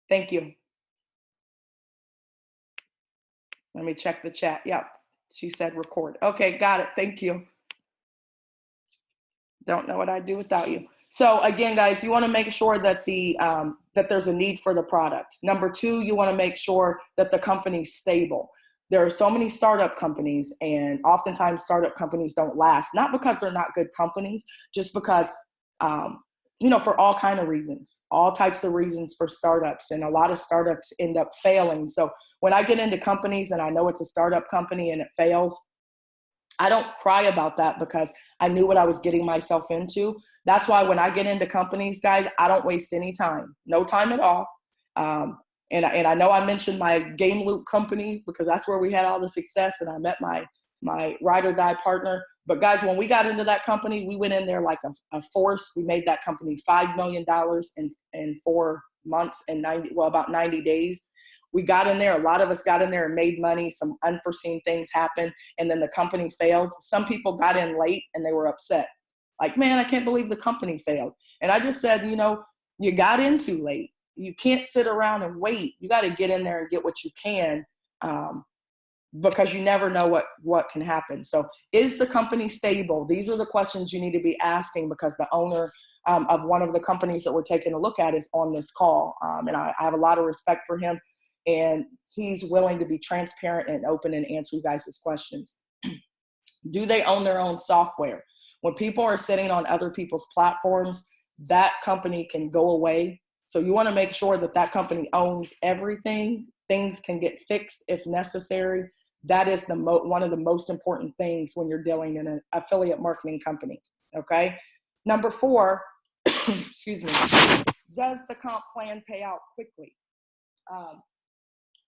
Thank you. Let me check the chat. Yep. She said record. Okay, got it. Thank you. Don't know what I'd do without you. So again, guys, you want to make sure that that there's a need for the product. Number two, you want to make sure that the company's stable. There are so many startup companies, and oftentimes startup companies don't last, not because they're not good companies, just because, for all kind of reasons, all types of reasons for startups, and a lot of startups end up failing. So when I get into companies and I know it's a startup company and it fails, I don't cry about that because I knew what I was getting myself into. That's why when I get into companies, guys, I don't waste any time, no time at all. And I know I mentioned my Game Loop company because that's where we had all the success, and I met my ride or die partner. But guys, when we got into that company, we went in there like a force. We made that company $5 million in 4 months and about 90 days. We got in there, a lot of us got in there and made money. Some unforeseen things happened, and then the company failed. Some people got in late and they were upset. Like, man, I can't believe the company failed. And I just said, you got in too late. You can't sit around and wait. You got to get in there and get what you can, because you never know what can happen. So is the company stable? These are the questions you need to be asking, because the owner of one of the companies that we're taking a look at is on this call. And I have a lot of respect for him. And he's willing to be transparent and open and answer you guys' questions. Do they own their own software? When people are sitting on other people's platforms, that company can go away. So you want to make sure that that company owns everything. Things can get fixed if necessary. That is one of the most important things when you're dealing in an affiliate marketing company. Okay. Number 4, excuse me, does the comp plan pay out quickly?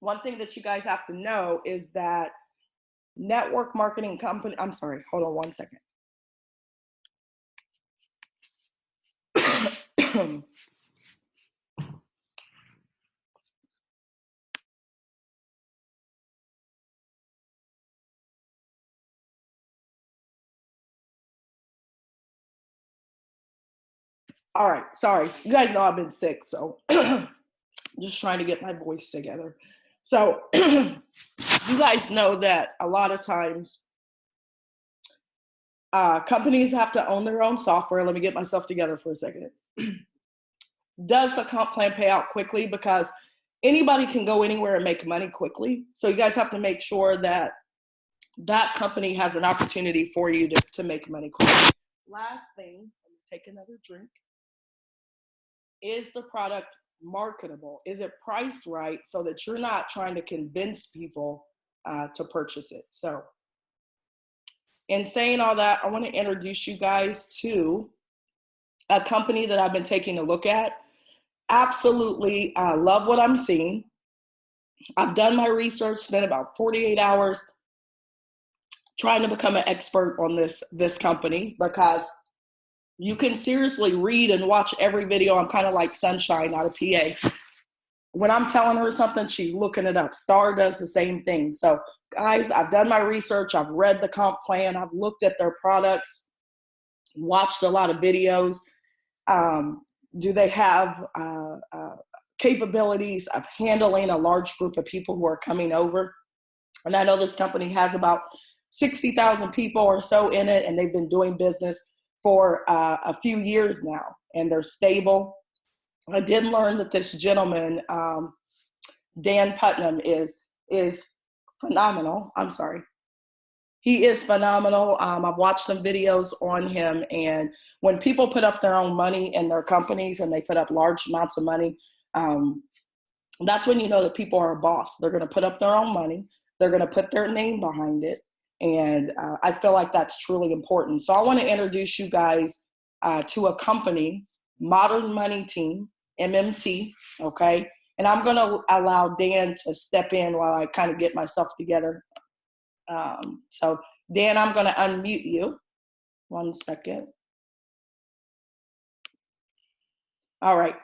One thing that you guys have to know is that network marketing company, I'm sorry, hold on one second. All right, sorry. You guys know I've been sick, so just trying to get my voice together. So you guys know that a lot of times companies have to own their own software. Let me get myself together for a second. Does the comp plan pay out quickly? Because anybody can go anywhere and make money quickly. So you guys have to make sure that that company has an opportunity for you to make money quickly. Last thing, let me take another drink. Is the product marketable? Is it priced right so that you're not trying to convince people to purchase it? So in saying all that, I want to introduce you guys to a company that I've been taking a look at. Absolutely love what I'm seeing. I've done my research, spent about 48 hours trying to become an expert on this company, because you can seriously read and watch every video. I'm kind of like Sunshine, not a PA. When I'm telling her something, she's looking it up. Star does the same thing. So guys, I've done my research. I've read the comp plan. I've looked at their products, watched a lot of videos. Do they have capabilities of handling a large group of people who are coming over? And I know this company has about 60,000 people or so in it, and they've been doing business for a few years now, and they're stable. I did learn that this gentleman, Dan Putnam, is phenomenal. I'm sorry. He is phenomenal. I've watched some videos on him, and when people put up their own money in their companies and they put up large amounts of money, that's when you know that people are a boss. They're going to put up their own money. They're going to put their name behind it. And I feel like that's truly important. So I want to introduce you guys to a company, Modern Money Team, MMT, okay? And I'm going to allow Dan to step in while I kind of get myself together. So Dan, I'm going to unmute you. 1 second. All right.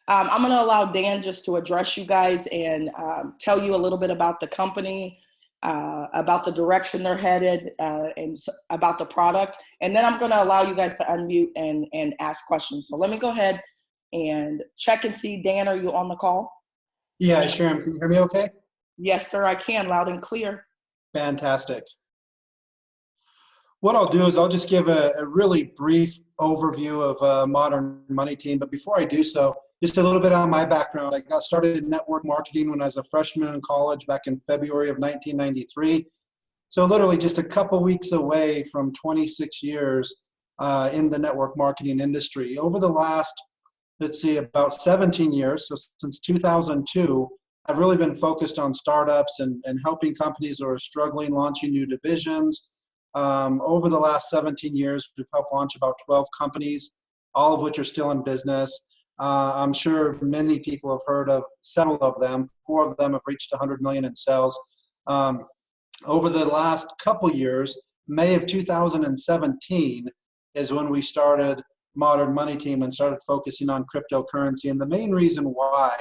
I'm going to allow Dan just to address you guys and tell you a little bit about the company, about the direction they're headed, and about the product. And then I'm going to allow you guys to unmute and ask questions. So let me go ahead and check and see. Dan, are you on the call? Yeah, Sharon, can you hear me okay? Yes, sir, I can, loud and clear. Fantastic. What I'll do is I'll just give a really brief overview of Modern Money Team. But before I do so, just a little bit on my background. I got started in network marketing when I was a freshman in college back in February of 1993. So literally just a couple weeks away from 26 years in the network marketing industry. Over the last, let's see, about 17 years, so since 2002, I've really been focused on startups and helping companies that are struggling, launching new divisions. Over the last 17 years, we've helped launch about 12 companies, all of which are still in business. I'm sure many people have heard of several of them. 4 of them have reached 100 million in sales. Um, Over the last couple years, May of 2017 is when we started Modern Money Team and started focusing on cryptocurrency. And the main reason why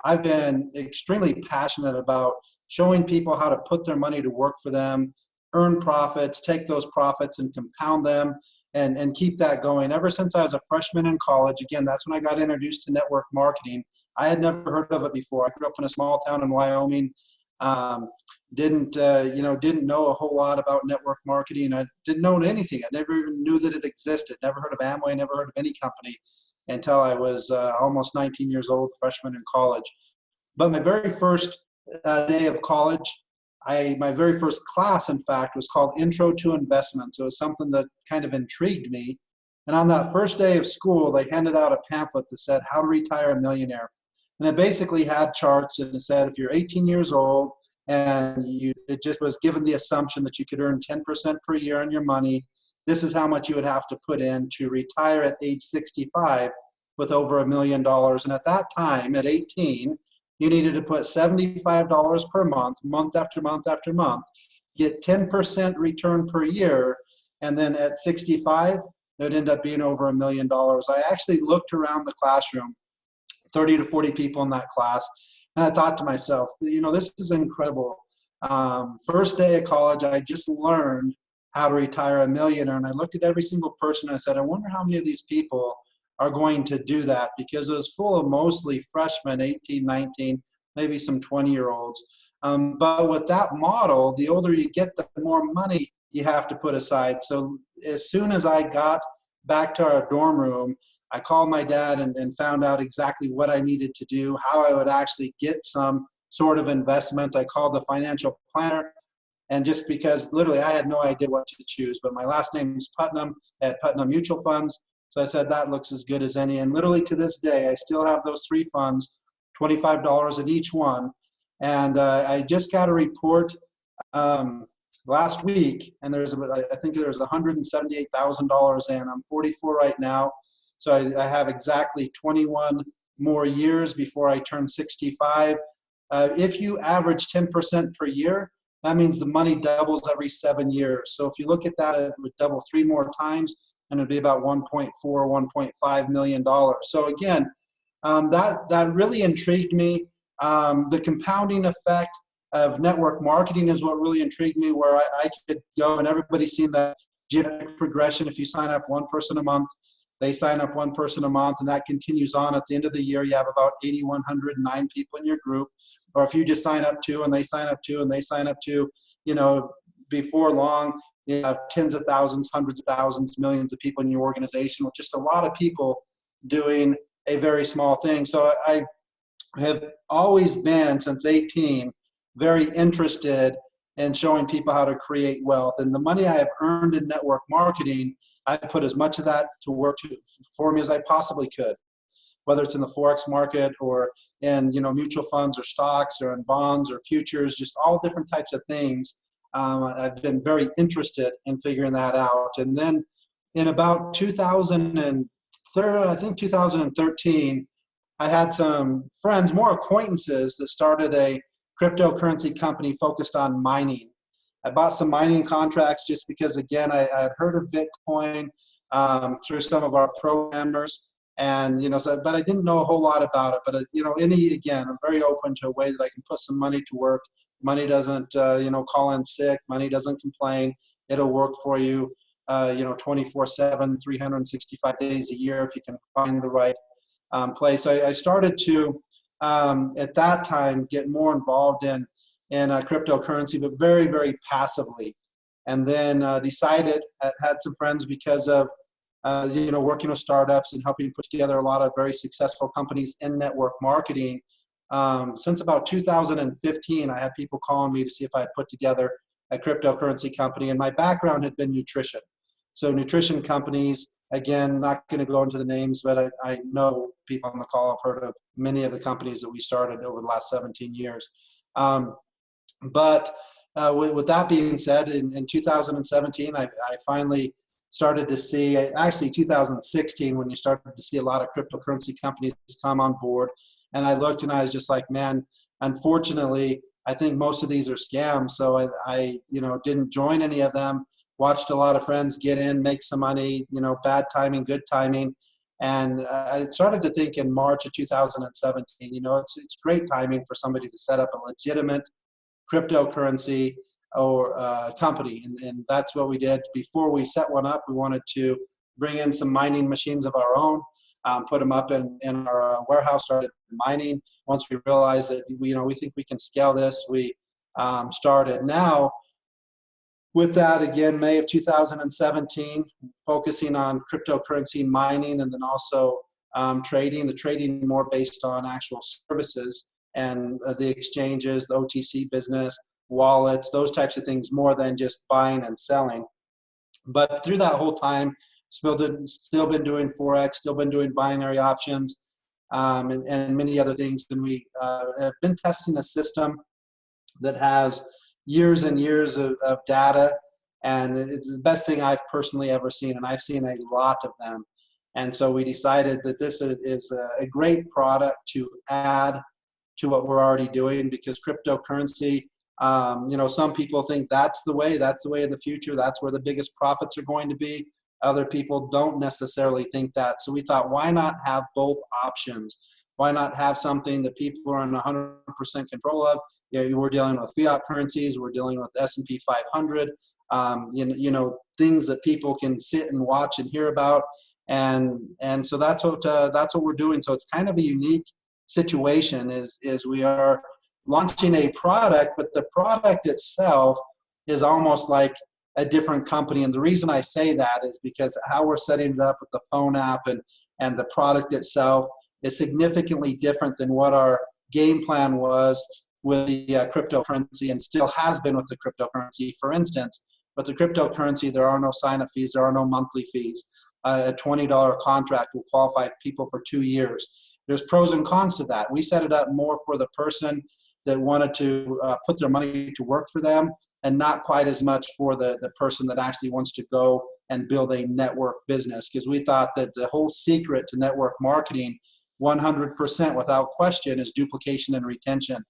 I've been extremely passionate about showing people how to put their money to work for them, earn profits, take those profits and compound them and keep that going. Ever since I was a freshman in college, again, that's when I got introduced to network marketing. I had never heard of it before. I grew up in a small town in Wyoming. Um, didn't know a whole lot about network marketing. I didn't know anything. I never even knew that it existed. Never heard of Amway, never heard of any company until I was almost 19 years old, freshman in college. But my very first day of college, my very first class, in fact, was called Intro to Investment. So it was something that kind of intrigued me. And on that first day of school, they handed out a pamphlet that said, How to Retire a Millionaire. And it basically had charts and it said, if you're 18 years old and it just was given the assumption that you could earn 10% per year on your money, this is how much you would have to put in to retire at age 65 with over $1 million. And at that time, at 18, you needed to put $75 per month, month after month after month, get 10% return per year, and then at 65, it would end up being over $1 million. I actually looked around the classroom, 30 to 40 people in that class, and I thought to myself, this is incredible. First day of college, I just learned how to retire a millionaire, and I looked at every single person and I said, I wonder how many of these people are going to do that, because it was full of mostly freshmen, 18, 19, maybe some 20-year-olds. But with that model, the older you get, the more money you have to put aside. So as soon as I got back to our dorm room, I called my dad and found out exactly what I needed to do, how I would actually get some sort of investment. I called the financial planner, and just because literally I had no idea what to choose, but my last name is Putnam at Putnam Mutual Funds. So I said, that looks as good as any. And literally to this day, I still have those 3 funds, $25 at each one. And I just got a report last week, and I think there's $178,000 in. I'm 44 right now. So I have exactly 21 more years before I turn 65. If you average 10% per year, that means the money doubles every 7 years. So if you look at that, it would double 3 more times, and it'd be about $1.4, $1.5 million. So again, that really intrigued me. The compounding effect of network marketing is what really intrigued me, where I could go, and everybody's seen the geometric progression. If you sign up 1 person a month, they sign up 1 person a month, and that continues on. At the end of the year, you have about 8,109 people in your group. Or if you just sign up 2 and they sign up 2 and they sign up 2, before long, you have tens of thousands, hundreds of thousands, millions of people in your organization, with just a lot of people doing a very small thing. So I have always been, since 18, very interested in showing people how to create wealth. And the money I have earned in network marketing, I put as much of that to work for me as I possibly could, whether it's in the Forex market or in mutual funds or stocks or in bonds or futures, just all different types of things. I've been very interested in figuring that out. And then in about 2013, I had some friends, more acquaintances, that started a cryptocurrency company focused on mining. I bought some mining contracts just because, again, I had heard of Bitcoin through some of our programmers, and but I didn't know a whole lot about it. But again, I'm very open to a way that I can put some money to work. Money doesn't call in sick. Money doesn't complain. It'll work for you 24/7, 365 days a year if you can find the right place. I started to at that time get more involved in cryptocurrency, but very, very passively. And then decided, had some friends because of working with startups and helping put together a lot of very successful companies in network marketing. Since about 2015, I had people calling me to see if I had put together a cryptocurrency company, and my background had been nutrition. So nutrition companies, again, not going to go into the names, but I know people on the call have heard of many of the companies that we started over the last 17 years. But with that being said, in 2017, I finally started to see, actually 2016, when you started to see a lot of cryptocurrency companies come on board. And I looked and I was just like, man, unfortunately, I think most of these are scams. So I didn't join any of them, watched a lot of friends get in, make some money, bad timing, good timing. And I started to think in March of 2017, it's great timing for somebody to set up a legitimate cryptocurrency or company. And that's what we did. Before we set one up, we wanted to bring in some mining machines of our own, put them up in our warehouse, started mining. Once we realized that, we think we can scale this, we started. Now, with that, again, May of 2017, focusing on cryptocurrency mining and then also trading, the trading more based on actual services and the exchanges, the OTC business, wallets, those types of things, more than just buying and selling. But through that whole time, still been doing Forex, still been doing binary options, and many other things. And we have been testing a system that has years and years of data, and it's the best thing I've personally ever seen, and I've seen a lot of them. And so we decided that this is a great product to add to what we're already doing, because cryptocurrency, some people think that's the way of the future, that's where the biggest profits are going to be. Other people don't necessarily think that. So we thought, why not have both options? Why not have something that people are in 100% control of? We're dealing with fiat currencies, we're dealing with S&P 500, things that people can sit and watch and hear about. And so that's what we're doing. So it's kind of a unique situation is we are launching a product, but the product itself is almost like a different company. And the reason I say that is because how we're setting it up with the phone app and the product itself is significantly different than what our game plan was with the cryptocurrency, and still has been with the cryptocurrency. For instance, with the cryptocurrency, there are no sign-up fees, there are no monthly fees. A $20 contract will qualify people for 2 years. There's pros and cons to that. We set it up more for the person that wanted to put their money to work for them, and not quite as much for the person that actually wants to go and build a network business. Because we thought that the whole secret to network marketing, 100% without question, is duplication and retention.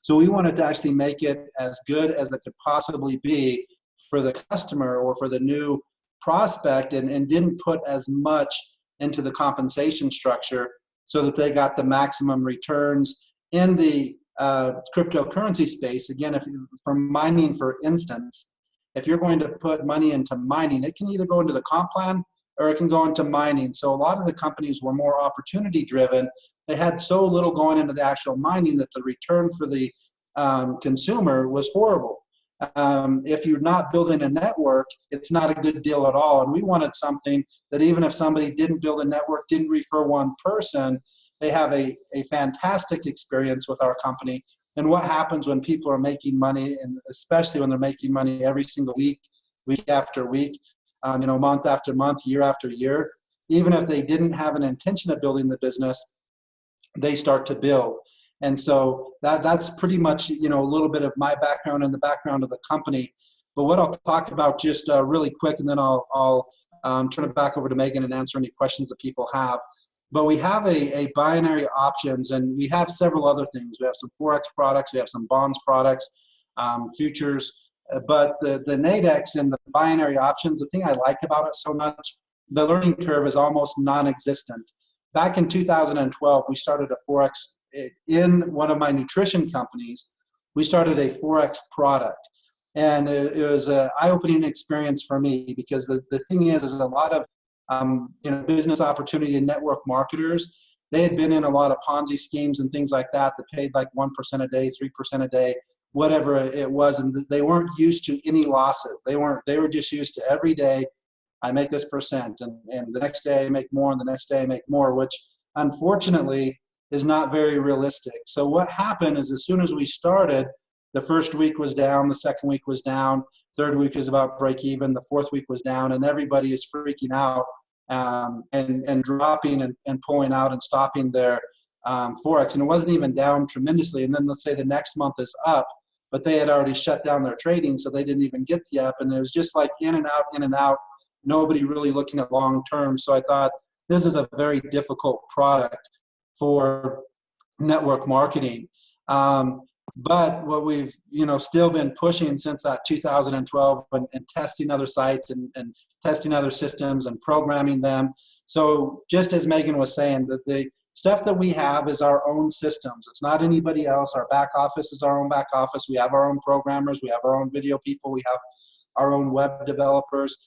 So we wanted to actually make it as good as it could possibly be for the customer or for the new prospect, and didn't put as much into the compensation structure so that they got the maximum returns in the cryptocurrency space. Again, for mining, for instance, if you're going to put money into mining, it can either go into the comp plan or it can go into mining. So a lot of the companies were more opportunity driven. They had so little going into the actual mining that the return for the consumer was horrible. If you're not building a network, it's not a good deal at all. And we wanted something that even if somebody didn't build a network, didn't refer one person, they have a fantastic experience with our company. And what happens when people are making money, and especially when they're making money every single week, week after week, month after month, year after year, even if they didn't have an intention of building the business, they start to build. And so that's pretty much, a little bit of my background and the background of the company. But what I'll talk about just really quick, and then I'll turn it back over to Megan and answer any questions that people have. But we have a binary options, and we have several other things. We have some Forex products, we have some bonds products, futures. But the Nadex and the binary options, the thing I like about it so much, the learning curve is almost non-existent. Back in 2012, we started a Forex in one of my nutrition companies. We started a Forex product, and it was an eye-opening experience for me, because the thing is a lot of business opportunity and network marketers, they had been in a lot of Ponzi schemes and things like that that paid like 1% a day, 3% a day, whatever it was. And they weren't used to any losses. They were just used to every day, I make this percent, and the next day I make more, and the next day I make more, which unfortunately is not very realistic. So what happened is, as soon as we started, the first week was down, the second week was down, third week was about break even, the fourth week was down, and everybody is freaking out and dropping and pulling out and stopping their Forex. And it wasn't even down tremendously. And then let's say the next month is up, but they had already shut down their trading, so they didn't even get the up. And it was just like in and out, in and out, nobody really looking at long term. So I thought this is a very difficult product for network marketing. But what we've still been pushing since that 2012 and testing other sites and testing other systems and programming them. So just as Megan was saying, that the stuff that we have is our own systems. It's not anybody else. Our back office is our own back office. We have our own programmers. We have our own video people. We have our own web developers.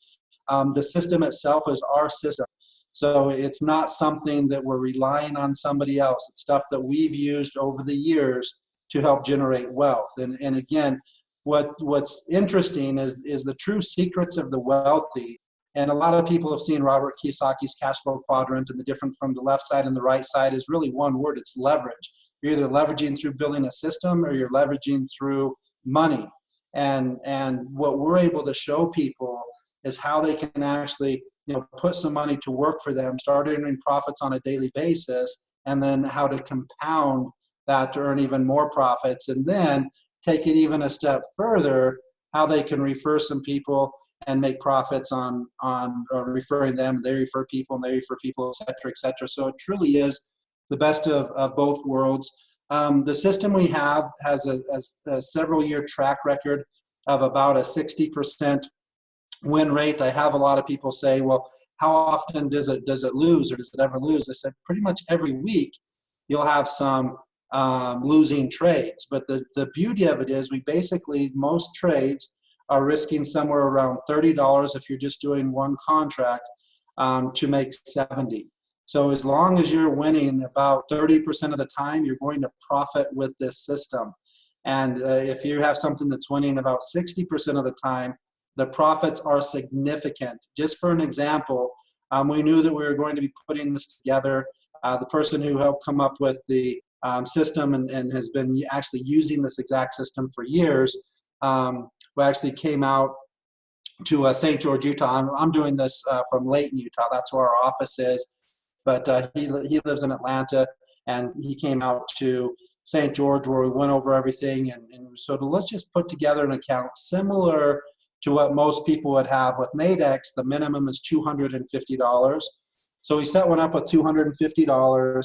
The system itself is our system. So it's not something that we're relying on somebody else. It's stuff that we've used over the years to help generate wealth. And again, what's interesting is the true secrets of the wealthy. And a lot of people have seen Robert Kiyosaki's cash flow quadrant, and the difference from the left side and the right side is really one word: it's leverage. You're either leveraging through building a system, or you're leveraging through money. And what we're able to show people is how they can actually put some money to work for them, start earning profits on a daily basis, and then how to compound that to earn even more profits, and then take it even a step further, how they can refer some people and make profits on referring them. They refer people, and they refer people, et cetera, et cetera. So it truly is the best of both worlds. The system we have has a several-year track record of about a 60% win rate. I have a lot of people say, well, how often does it lose, or does it ever lose? I said, pretty much every week you'll have some losing trades. But the beauty of it is, we basically, most trades are risking somewhere around $30 if you're just doing one contract to make 70. So as long as you're winning about 30% of the time, you're going to profit with this system. And if you have something that's winning about 60% of the time, the profits are significant. Just for an example, we knew that we were going to be putting this together. The person who helped come up with the system and has been actually using this exact system for years, we actually came out to St. George, Utah. I'm doing this from Layton, Utah. That's where our office is. But he lives in Atlanta, and he came out to St. George, where we went over everything. And so let's just put together an account similar to what most people would have with Nadex. The minimum is $250. So we set one up with $250.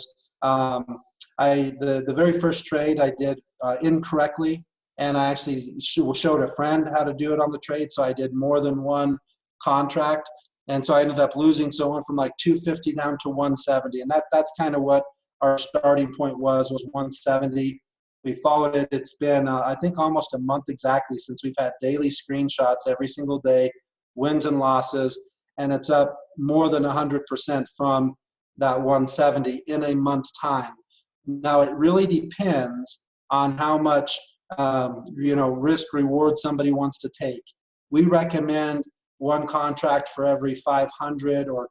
The very first trade I did incorrectly, and I actually showed a friend how to do it on the trade. So I did more than one contract, and so I ended up losing. So I went from like 250 down to 170, and that's kind of what our starting point was 170. We followed it. It's been I think almost a month exactly since we've had daily screenshots every single day, wins and losses, and it's up more than 100% from that 170 in a month's time. Now it really depends on how much risk reward somebody wants to take. We recommend one contract for every 500, or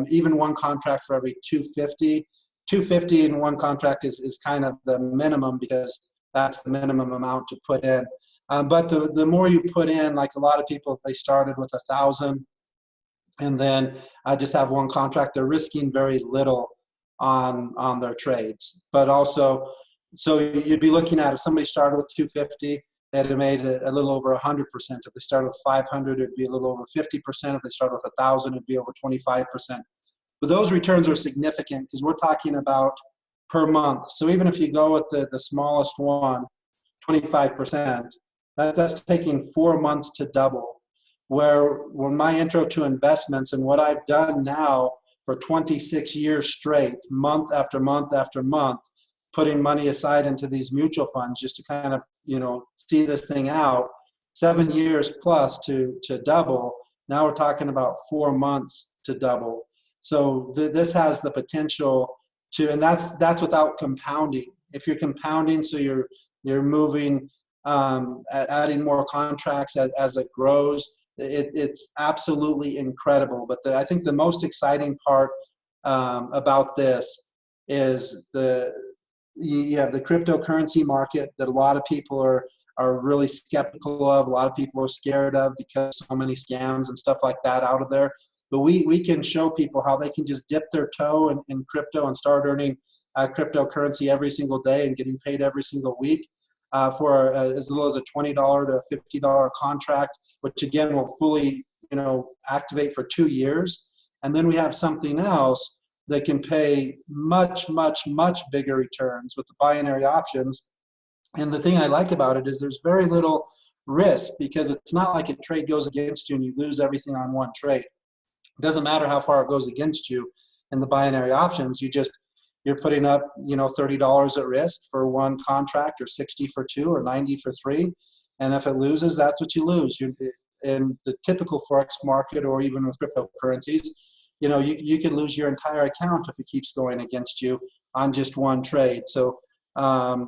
even one contract for every 250. 250 in one contract is kind of the minimum, because that's the minimum amount to put in. But the more you put in, like a lot of people, if they started with 1,000 and then just have one contract, they're risking very little on their trades. But also, so you'd be looking at, if somebody started with 250, they'd have made a little over 100%. If they started with 500, it'd be a little over 50%. If they started with 1,000, it'd be over 25%. But those returns are significant, because we're talking about per month. So even if you go with the smallest one, 25%, that's taking 4 months to double. Where my intro to investments, and what I've done now for 26 years straight, month after month after month, putting money aside into these mutual funds just to kind of, see this thing out, 7 years plus to double. Now we're talking about 4 months to double. So this has the potential and that's without compounding. If you're compounding, so you're moving, adding more contracts as it grows, it's absolutely incredible. But I think the most exciting part about this is you have the cryptocurrency market that a lot of people are really skeptical of. A lot of people are scared of because so many scams and stuff like that out of there. But we can show people how they can just dip their toe in crypto and start earning cryptocurrency every single day and getting paid every single week for as little as a $20 to $50 contract, which again will fully activate for 2 years. And then we have something else that can pay much, much, much bigger returns with the binary options. And the thing I like about it is there's very little risk, because it's not like a trade goes against you and you lose everything on one trade. It doesn't matter how far it goes against you in the binary options. You're putting up $30 at risk for one contract, or 60 for two, or 90 for three. And if it loses, that's what you lose. In the typical Forex market, or even with cryptocurrencies, you could lose your entire account if it keeps going against you on just one trade. So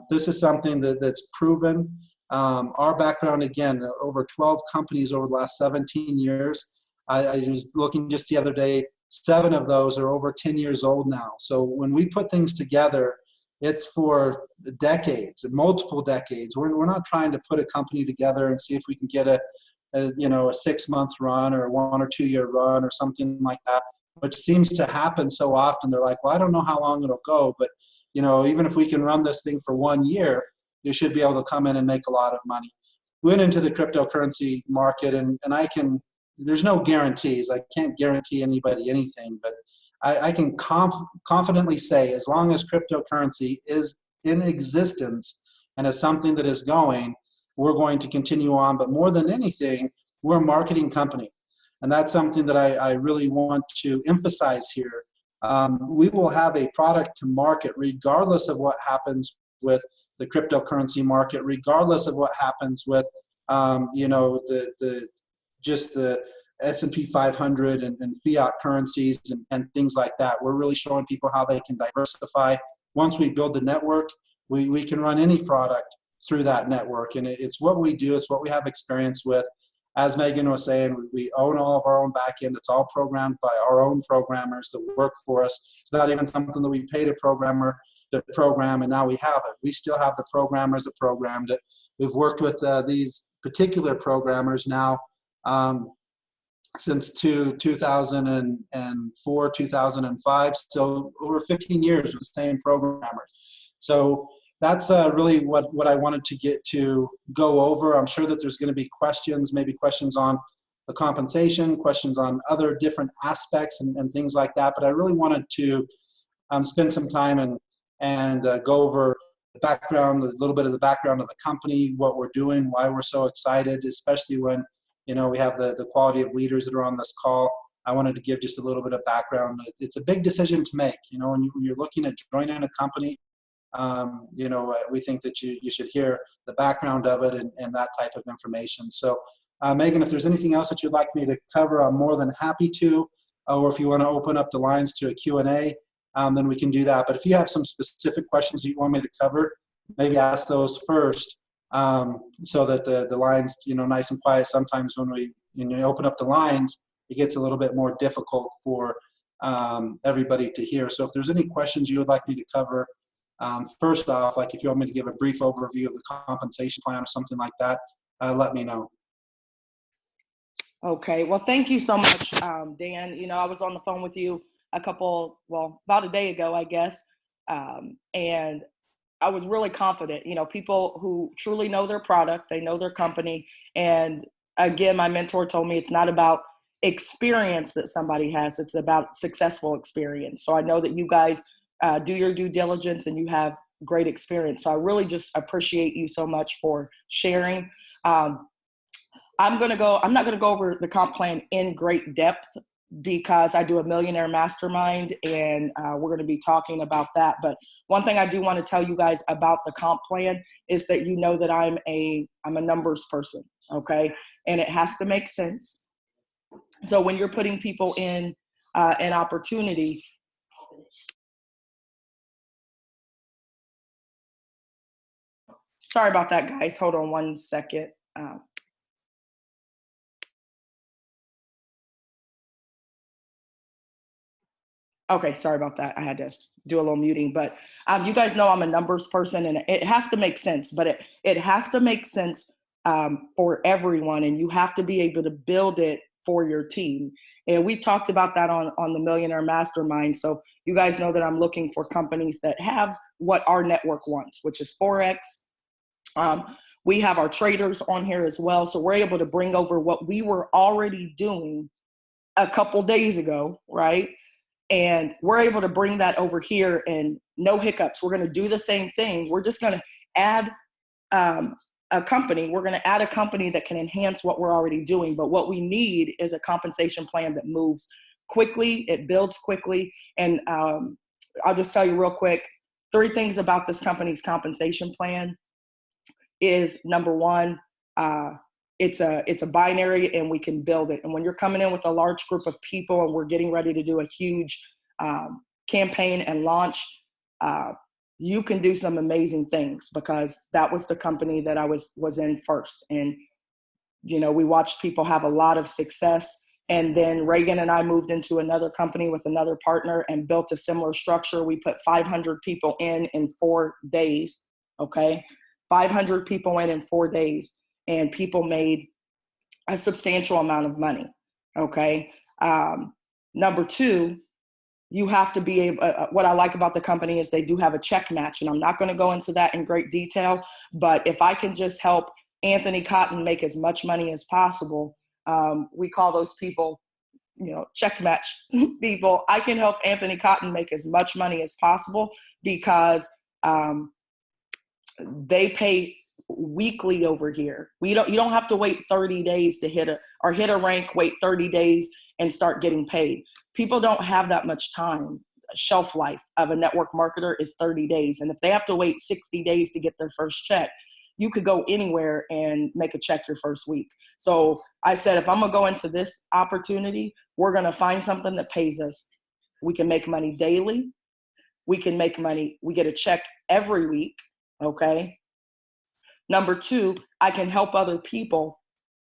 this is something that's proven. Our background, again, over 12 companies over the last 17 years. I was looking just the other day, 7 of those are over 10 years old now. So when we put things together, it's for decades, multiple decades. We're not trying to put a company together and see if we can get a 6-month run or a 1 or 2 year run or something like that, which seems to happen so often. They're like, well, I don't know how long it'll go, but even if we can run this thing for 1 year, you should be able to come in and make a lot of money. We went into the cryptocurrency market, and there's no guarantees. I can't guarantee anybody anything, but I can confidently say, as long as cryptocurrency is in existence and is something that is going, we're going to continue on. But more than anything, we're a marketing company. And that's something that I really want to emphasize here. We will have a product to market regardless of what happens with the cryptocurrency market, regardless of what happens with the S&P 500 and fiat currencies and things like that. We're really showing people how they can diversify. Once we build the network, we can run any product through that network. And it's what we do. It's what we have experience with. As Megan was saying, we own all of our own backend. It's all programmed by our own programmers that work for us. It's not even something that we paid a programmer to program, and now we have it. We still have the programmers that programmed it. We've worked with these particular programmers now since 2004, 2005, so over 15 years with the same programmers. So that's really what I wanted to go over. I'm sure that there's going to be questions, maybe questions on the compensation, questions on other different aspects and things like that. But I really wanted to spend some time and go over the background, a little bit of the background of the company, what we're doing, why we're so excited, especially when we have the quality of leaders that are on this call. I wanted to give just a little bit of background. It's a big decision to make. When you're looking at joining a company, we think that you should hear the background of it and that type of information. So, Megan, if there's anything else that you'd like me to cover, I'm more than happy to. Or if you want to open up the lines to a Q&A, then we can do that. But if you have some specific questions that you want me to cover, maybe ask those first, so that the lines, nice and quiet. Sometimes when we open up the lines, it gets a little bit more difficult for everybody to hear. So if there's any questions you would like me to cover, first off, like if you want me to give a brief overview of the compensation plan or something like that, let me know. Okay, well, thank you so much, Dan. I was on the phone with you about a day ago, I guess, and I was really confident. People who truly know their product, they know their company. And again, my mentor told me it's not about experience that somebody has, it's about successful experience. So I know that you guys do your due diligence and you have great experience. So I really just appreciate you so much for sharing. I'm not going to go over the comp plan in great depth because I do a millionaire mastermind and we're going to be talking about that. But one thing I do want to tell you guys about the comp plan is that that I'm a numbers person, okay? And it has to make sense. So when you're putting people in an opportunity, Sorry about that, guys. Hold on one second. Okay, sorry about that. I had to do a little muting, but you guys know I'm a numbers person, and it has to make sense. But it has to make sense for everyone, and you have to be able to build it for your team. And we talked about that on the Millionaire Mastermind. So you guys know that I'm looking for companies that have what our network wants, which is Forex. We have our traders on here as well, so we're able to bring over what we were already doing a couple days ago, right? And we're able to bring that over here and no hiccups. We're going to do the same thing. We're just going to add a company. We're going to add a company that can enhance what we're already doing. But what we need is a compensation plan that moves quickly, it builds quickly. And I'll just tell you real quick, 3 things about this company's compensation plan is number one, it's a binary and we can build it. And when you're coming in with a large group of people and we're getting ready to do a huge campaign and launch, you can do some amazing things, because that was the company that I was in first. And, you know, we watched people have a lot of success. And then Reagan and I moved into another company with another partner and built a similar structure. We put 500 people in 4 days, okay? 500 people in 4 days, and people made a substantial amount of money, okay? Number 2, you have to be able, what I like about the company is they do have a check match, and I'm not gonna go into that in great detail, but if I can just help Anthony Cotton make as much money as possible, we call those people, you know, check match people. I can help Anthony Cotton make as much money as possible because they pay weekly over here. You don't have to wait 30 days to hit a rank, wait 30 days and start getting paid. People don't have that much time. Shelf life of a network marketer is 30 days. And if they have to wait 60 days to get their first check, you could go anywhere and make a check your first week. So I said, if I'm gonna go into this opportunity, we're gonna find something that pays us. We can make money daily. We can make money. We get a check every week. Okay. Number 2, I can help other people.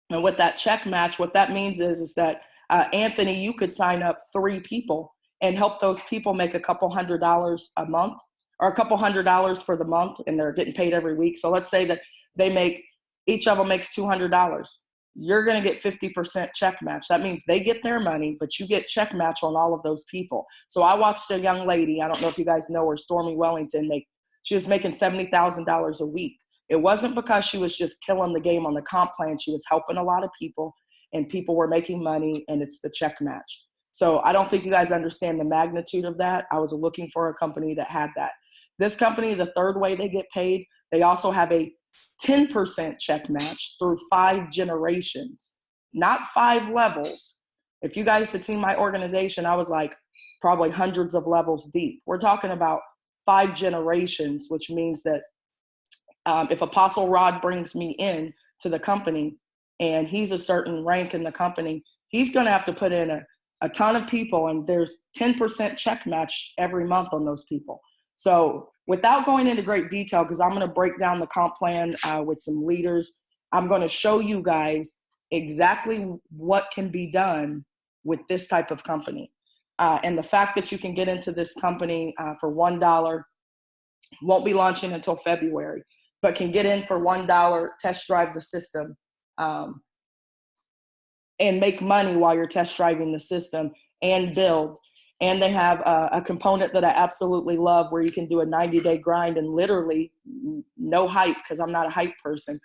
And with that check match, what that means is that Anthony, you could sign up 3 people and help those people make a couple $100 a month, or a couple $100 for the month, and they're getting paid every week. So let's say that each of them makes $200. You're going to get 50% check match. That means they get their money, but you get check match on all of those people. So I watched a young lady, I don't know if you guys know her, Stormy Wellington, she was making $70,000 a week. It wasn't because she was just killing the game on the comp plan. She was helping a lot of people, and people were making money, and it's the check match. So I don't think you guys understand the magnitude of that. I was looking for a company that had that. This company, the third way they get paid, they also have a 10% check match through 5 generations, not 5 levels. If you guys had seen my organization, I was like probably hundreds of levels deep. We're talking about 5 generations, which means that if Apostle Rod brings me in to the company and he's a certain rank in the company, he's going to have to put in a ton of people, and there's 10% check match every month on those people. So without going into great detail, because I'm going to break down the comp plan with some leaders, I'm going to show you guys exactly what can be done with this type of company. And the fact that you can get into this company for $1, won't be launching until February, but can get in for $1, test drive the system, and make money while you're test driving the system and build. And they have a component that I absolutely love where you can do a 90-day grind and literally, no hype, because I'm not a hype person,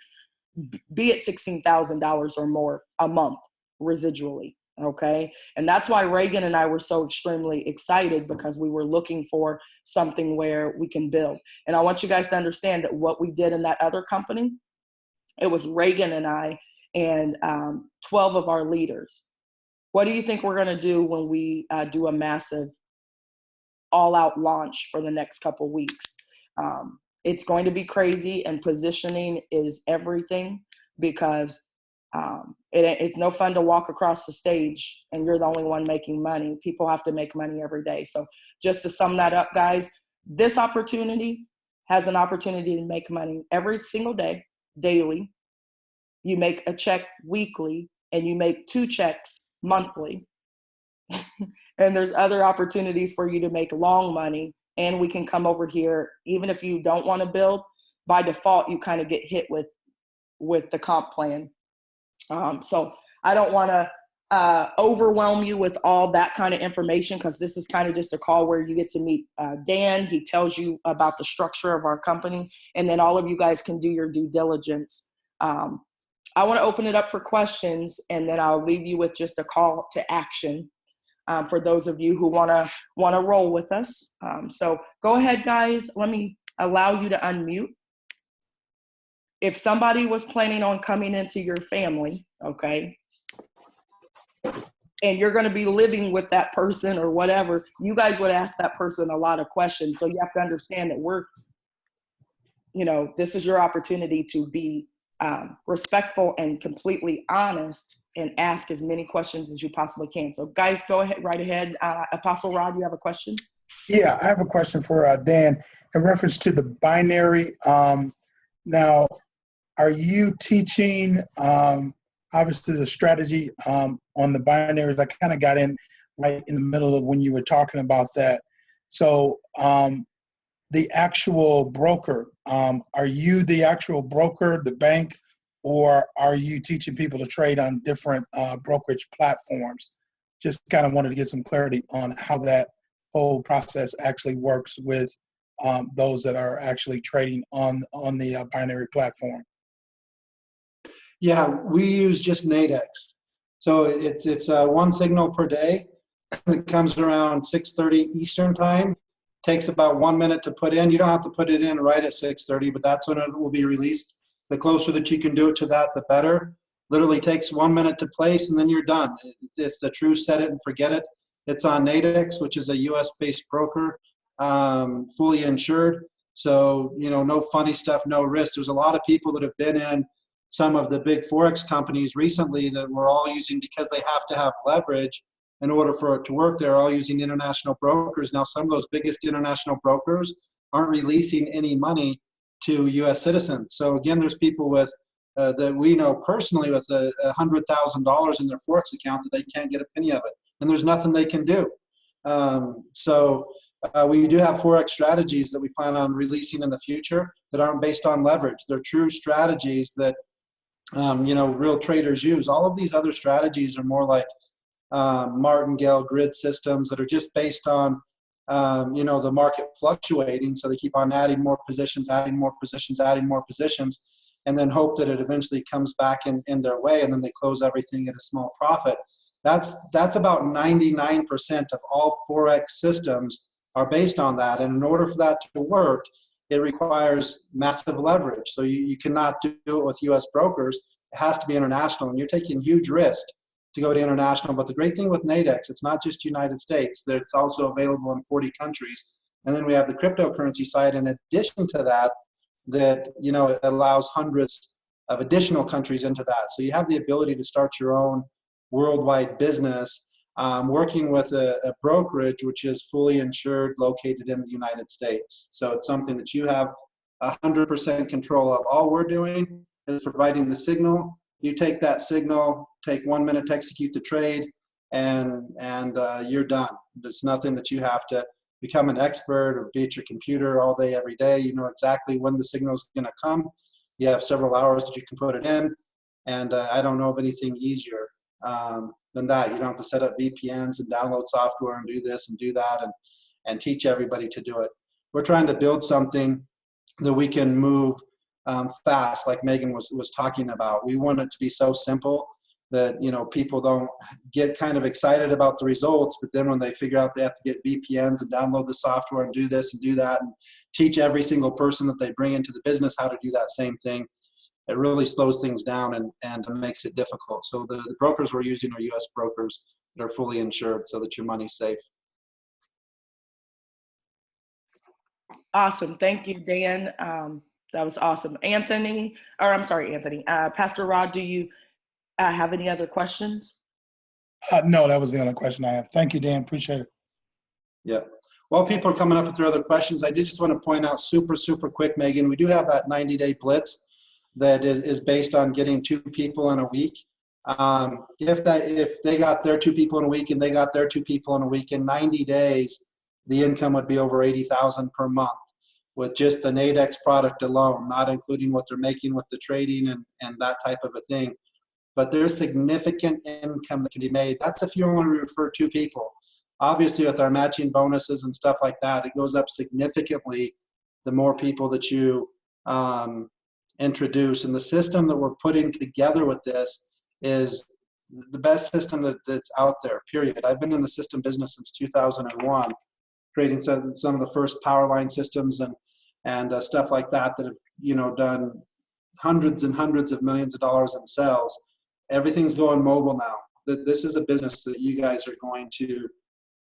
be at $16,000 or more a month residually. Okay. And that's why Reagan and I were so extremely excited, because we were looking for something where we can build. And I want you guys to understand that what we did in that other company, it was Reagan and I and 12 of our leaders. What do you think we're going to do when we do a massive all-out launch for the next couple weeks? It's going to be crazy, and positioning is everything, because it's no fun to walk across the stage and you're the only one making money. People have to make money every day. So just to sum that up, guys, this opportunity, has an opportunity to make money every single day, daily. You make a check weekly, and you make 2 checks monthly. And there's other opportunities for you to make long money. And we can come over here, even if you don't want to build, by default, you kind of get hit with the comp plan. So I don't want to overwhelm you with all that kind of information, because this is kind of just a call where you get to meet Dan. He tells you about the structure of our company, and then all of you guys can do your due diligence. I want to open it up for questions, and then I'll leave you with just a call to action for those of you who want to roll with us. So go ahead, guys. Let me allow you to unmute. If somebody was planning on coming into your family, okay, and you're going to be living with that person or whatever, you guys would ask that person a lot of questions. So you have to understand that this is your opportunity to be respectful and completely honest and ask as many questions as you possibly can. So guys, go ahead, right ahead. Apostle Rod, you have a question? Yeah, I have a question for Dan in reference to the binary. Now, are you teaching, obviously, the strategy on the binaries? I kind of got in right in the middle of when you were talking about that. So the actual broker, are you the actual broker, the bank, or are you teaching people to trade on different brokerage platforms? Just kind of wanted to get some clarity on how that whole process actually works with those that are actually trading on the binary platform. Yeah, we use just Nadex. So it's one signal per day. It comes around 6:30 Eastern time. Takes about 1 minute to put in. You don't have to put it in right at 6:30, but that's when it will be released. The closer that you can do it to that, the better. Literally takes 1 minute to place, and then you're done. It's the true set it and forget it. It's on Nadex, which is a US-based broker, fully insured. So, no funny stuff, no risk. There's a lot of people that have been in some of the big Forex companies recently that we're all using, because they have to have leverage in order for it to work. They're all using international brokers. Now, some of those biggest international brokers aren't releasing any money to U.S. citizens. So again, there's people with that we know personally with $100,000 in their Forex account that they can't get a penny of it, and there's nothing they can do. We do have Forex strategies that we plan on releasing in the future that aren't based on leverage. They're true strategies that real traders use. All of these other strategies are more like martingale grid systems that are just based on the market fluctuating. So they keep on adding more positions, adding more positions, adding more positions, and then hope that it eventually comes back in their way, and then they close everything at a small profit. That's about 99% of all Forex systems are based on that. And in order for that to work, it requires massive leverage. So you cannot do it with US brokers. It has to be international, and you're taking huge risk to go to international. But the great thing with Nadex, it's not just United States. It's also available in 40 countries. And then we have the cryptocurrency side in addition to that, it allows hundreds of additional countries into that. So you have the ability to start your own worldwide business, working with a brokerage which is fully insured, located in the United States. So it's something that you have 100% control of. All we're doing is providing the signal. You take that signal, take 1 minute to execute the trade, and you're done. There's nothing that you have to become an expert or be at your computer all day, every day. You know exactly when the signal is going to come. You have several hours that you can put it in, and I don't know of anything easier than that. You don't have to set up VPNs and download software and do this and do that and teach everybody to do it. We're trying to build something that we can move fast, like Megan was talking about. We want it to be so simple that people don't get kind of excited about the results, but then when they figure out they have to get VPNs and download the software and do this and do that and teach every single person that they bring into the business how to do that same thing, it really slows things down and makes it difficult. So the brokers we're using are US brokers that are fully insured so that your money's safe. Awesome. Thank you, Dan. That was awesome. Pastor Rod, do you have any other questions? No, that was the only question I have. Thank you, Dan. Appreciate it. Yeah. While people are coming up with their other questions, I did just want to point out super quick, Megan, we do have that 90-day blitz that is based on getting 2 people in a week. If they got their 2 people in a week and they got their 2 people in a week, in 90 days, the income would be over $80,000 per month with just the Nadex product alone, not including what they're making with the trading and that type of a thing. But there's significant income that can be made. That's if you want to refer 2 people. Obviously, with our matching bonuses and stuff like that, it goes up significantly the more people that you introduce. And the system that we're putting together with this is the best system that's out there, period. I've been in the system business since 2001, creating some of the first power line systems and stuff like that have, done hundreds and hundreds of millions of dollars in sales. Everything's going mobile now. This is a business that you guys are going to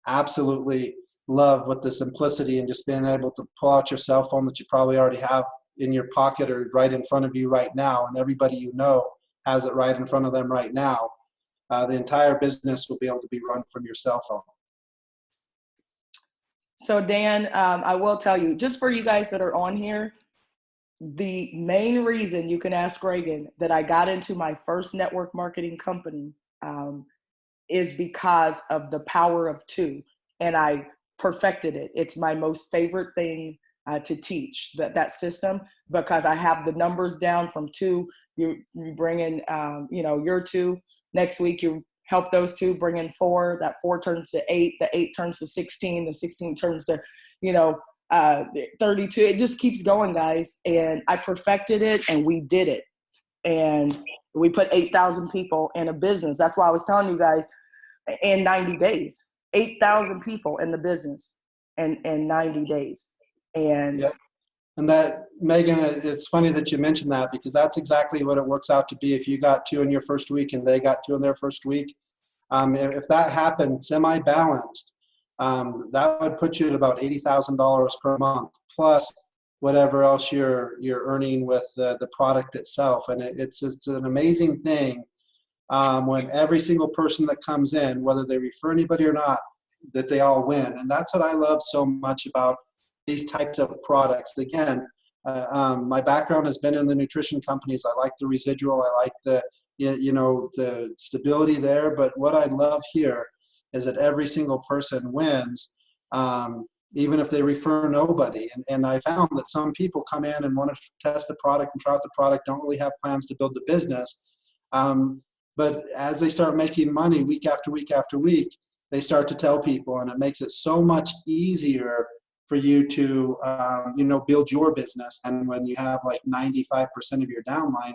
absolutely love, with the simplicity and just being able to pull out your cell phone that you probably already have in your pocket or right in front of you right now, and everybody you know has it right in front of them right now. The entire business will be able to be run from your cell phone. So Dan, I will tell you, just for you guys that are on here, the main reason, you can ask Reagan, that I got into my first network marketing company is because of the power of 2, and I perfected it. It's my most favorite thing to teach, that system, because I have the numbers down from 2. You bring in, your 2. Next week, you help those 2 bring in 4. That 4 turns to 8. The 8 turns to 16. The 16 turns to, 32. It just keeps going, guys. And I perfected it, and we did it. And we put 8,000 people in a business. That's why I was telling you guys, in 90 days, 8,000 people in the business in 90 days. And yeah. And that, Megan, it's funny that you mentioned that, because that's exactly what it works out to be. If you got 2 in your first week and they got 2 in their first week, if that happened semi-balanced, that would put you at about $80,000 per month, plus whatever else you're earning with the product itself. And it's an amazing thing when every single person that comes in, whether they refer anybody or not, that they all win. And that's what I love so much about these types of products. Again, my background has been in the nutrition companies. I like the residual. I like the stability there. But what I love here is that every single person wins, even if they refer nobody. And I found that some people come in and want to test the product and try out the product, don't really have plans to build the business. But as they start making money week after week after week, they start to tell people, and it makes it so much easier for you to, build your business. And when you have like 95% of your downline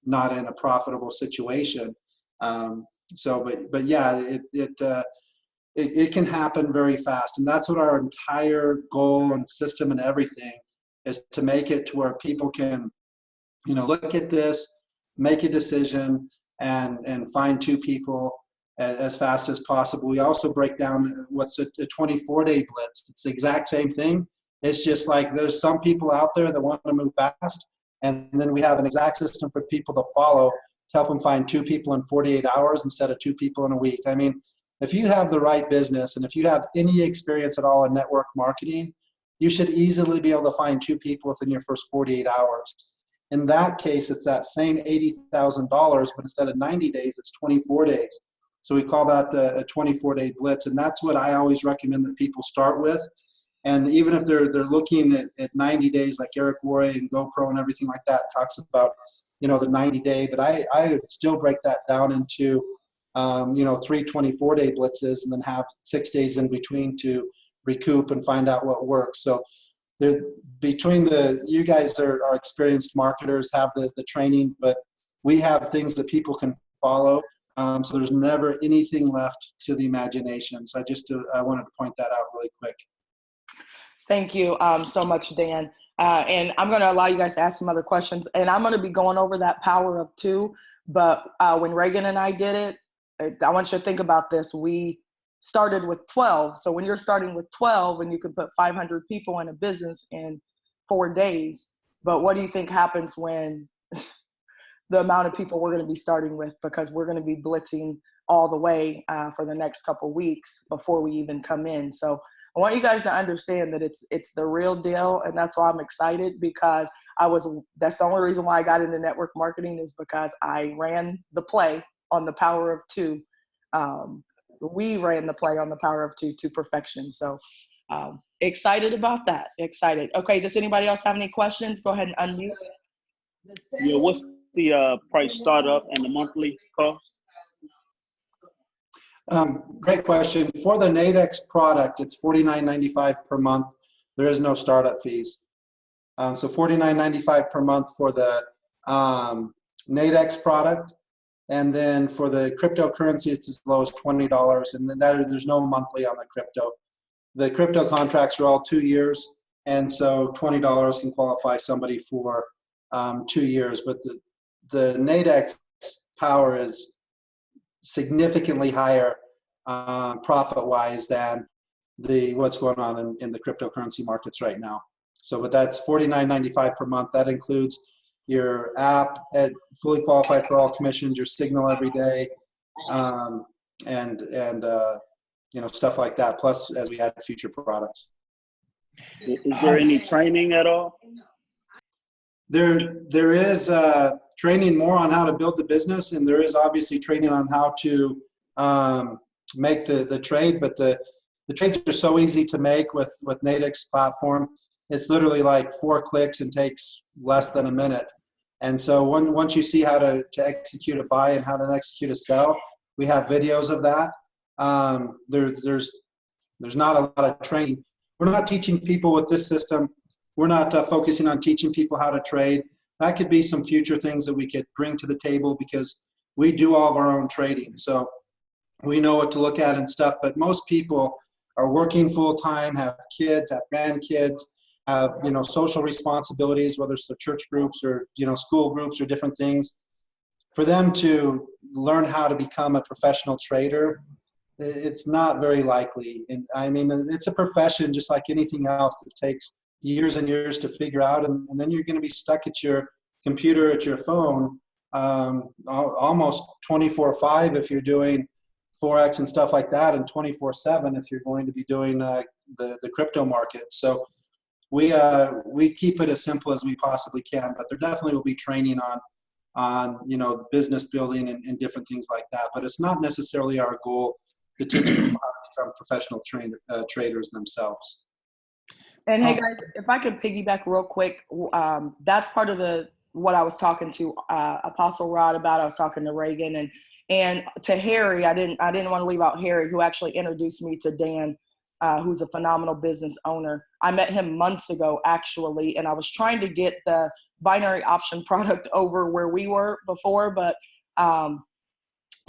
not in a profitable situation. But yeah, it can happen very fast. And that's what our entire goal and system and everything is, to make it to where people can, look at this, make a decision, and find 2 people as fast as possible. We also break down what's a 24-day blitz. It's the exact same thing. It's just like there's some people out there that want to move fast, and then we have an exact system for people to follow to help them find 2 people in 48 hours instead of 2 people in a week. I mean, if you have the right business and if you have any experience at all in network marketing, you should easily be able to find 2 people within your first 48 hours. In that case, it's that same $80,000, but instead of 90 days, it's 24 days. So we call that a 24-day blitz. And that's what I always recommend that people start with. And even if they're looking at 90 days, like Eric Worre and GoPro and everything like that talks about, the 90-day, but I would still break that down into 3 24-day blitzes, and then have 6 days in between to recoup and find out what works. So you guys are experienced marketers, have the training, but we have things that people can follow. So there's never anything left to the imagination. So I wanted to point that out really quick. thank you so much, Dan. And I'm going to allow you guys to ask some other questions. And I'm going to be going over that power of 2. But when Reagan and I did it, I want you to think about this. We started with 12. So when you're starting with 12 and you can put 500 people in a business in 4 days, but what do you think happens when the amount of people we're going to be starting with, because we're going to be blitzing all the way for the next couple of weeks before we even come in. So I want you guys to understand that it's the real deal, and that's why I'm excited, because that's the only reason why I got into network marketing, is because I ran the play on the Power of Two. We ran the play on the Power of Two to perfection. So excited about that. Excited. Okay, does anybody else have any questions? Go ahead and unmute. Yeah, what's the price startup and the monthly cost? Great question. For the Nadex product, it's $49.95 per month. There is no startup fees. So $49.95 per month for the Nadex product. And then for the cryptocurrency, it's as low as $20. And then there's no monthly on the crypto. The crypto contracts are all 2 years. And so $20 can qualify somebody for 2 years. But the Nadex power is significantly higher profit-wise than what's going on in the cryptocurrency markets right now. So, but that's $49.95 per month. That includes your app at fully qualified for all commissions, your signal every day, and you know, stuff like that. Plus, as we add future products. Is there any training at all? There is training more on how to build the business, and there is obviously training on how to make the trade. But the trades are so easy to make with Nadex platform. It's literally like 4 clicks and takes less than a minute. And so once you see how to execute a buy and how to execute a sell, we have videos of that. There's not a lot of training. We're not teaching people with this system. We're not focusing on teaching people how to trade. That could be some future things that we could bring to the table, because we do all of our own trading. So we know what to look at and stuff, but most people are working full time, have kids, have grandkids, have, you know, social responsibilities, whether it's the church groups or, you know, school groups or different things. For them to learn how to become a professional trader, it's not very likely. And I mean, it's a profession just like anything else. It takes years and years to figure out, and then you're going to be stuck at your computer, at your phone, almost 24/5 if you're doing Forex and stuff like that, and 24/7 if you're going to be doing the crypto market. So we keep it as simple as we possibly can, but there definitely will be training on you know, the business building and different things like that. But it's not necessarily our goal to teach people how to become professional traders themselves. And hey guys, if I could piggyback real quick, that's part of what I was talking to Apostle Rod about. I was talking to Reagan and to Harry. I didn't want to leave out Harry, who actually introduced me to Dan, who's a phenomenal business owner. I met him months ago actually, and I was trying to get the binary option product over where we were before, but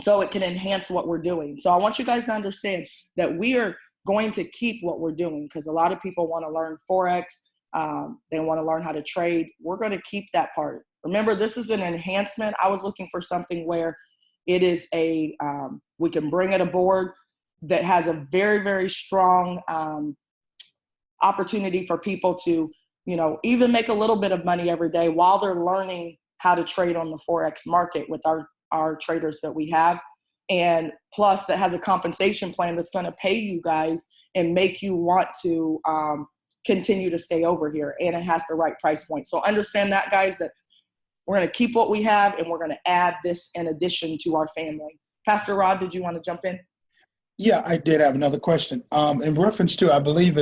so it can enhance what we're doing. So I want you guys to understand that we are going to keep what we're doing, because a lot of people want to learn Forex. They want to learn how to trade. We're going to keep that part. Remember, this is an enhancement. I was looking for something where it is we can bring it aboard that has a very, very strong opportunity for people to, you know, even make a little bit of money every day while they're learning how to trade on the Forex market with our traders that we have. And plus that has a compensation plan that's going to pay you guys and make you want to continue to stay over here. And it has the right price point. So understand that, guys, that we're going to keep what we have and we're going to add this in addition to our family. Pastor Rod, did you want to jump in? Yeah, I did have another question. In reference to, I believe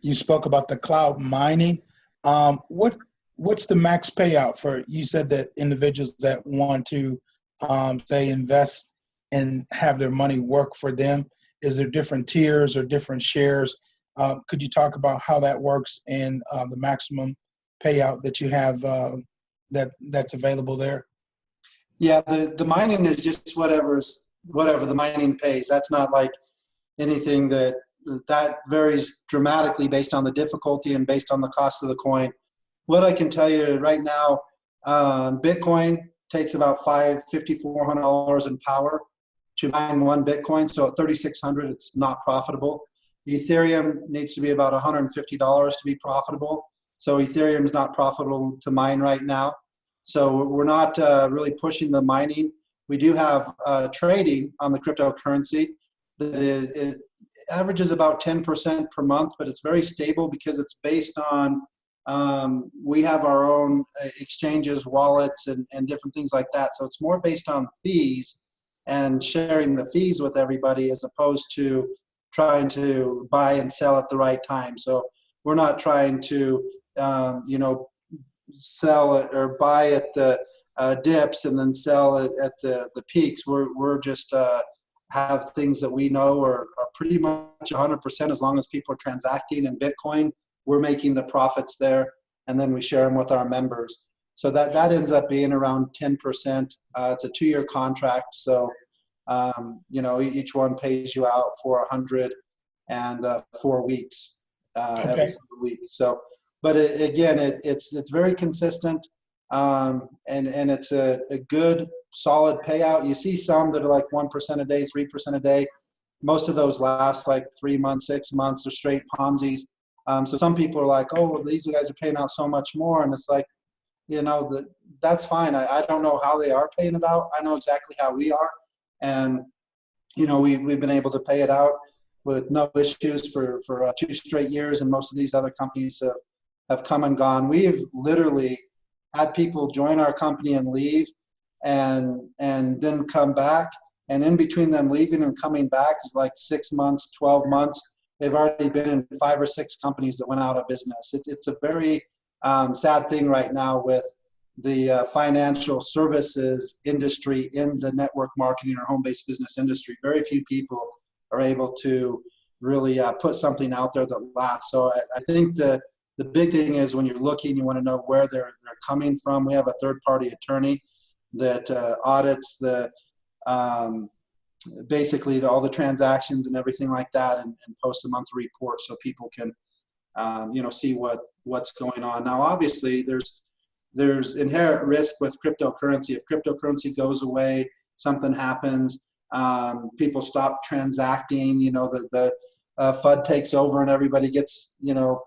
you spoke about the cloud mining. What's the max payout for, you said that individuals that want to, say, invest and have their money work for them? Is there different tiers or different shares? Could you talk about how that works and the maximum payout that you have that's available there? Yeah, the mining is just whatever the mining pays. That's not like anything that varies dramatically based on the difficulty and based on the cost of the coin. What I can tell you right now, Bitcoin takes about $5,400 in power to mine one Bitcoin. So at 3,600, it's not profitable. Ethereum needs to be about $150 to be profitable. So Ethereum is not profitable to mine right now. So we're not really pushing the mining. We do have trading on the cryptocurrency that averages about 10% per month, but it's very stable because it's based on, we have our own exchanges, wallets, and different things like that. So it's more based on fees and sharing the fees with everybody as opposed to trying to buy and sell at the right time. So we're not trying to, sell it or buy at the dips and then sell it at the peaks. We're just have things that we know are pretty much 100%. As long as people are transacting in Bitcoin, we're making the profits there, and then we share them with our members. So that ends up being around 10%. It's a 2-year contract, so each one pays you out for 104 weeks every single week. So, but it's very consistent, and it's a good solid payout. You see some that are like 1% a day, 3% a day. Most of those last like 3 months, 6 months. They're straight Ponzi's. So some people are like, oh, well, these guys are paying out so much more, and it's like, that's fine. I don't know how they are paying it out. I know exactly how we are, and we've been able to pay it out with no issues for 2 straight years, and most of these other companies have come and gone. We've literally had people join our company and leave, and then come back, and in between them leaving and coming back is like 6 months, 12 months. They've already been in 5 or 6 companies that went out of business. It's a very sad thing right now with the financial services industry in the network marketing or home-based business industry. Very few people are able to really put something out there that lasts. So I think the big thing is when you're looking, you want to know where they're coming from. We have a third-party attorney that audits the basically all the transactions and everything like that, and posts a monthly report so people can see what's going on. Now, obviously, there's inherent risk with cryptocurrency. If cryptocurrency goes away, something happens, people stop transacting, the FUD takes over and everybody gets,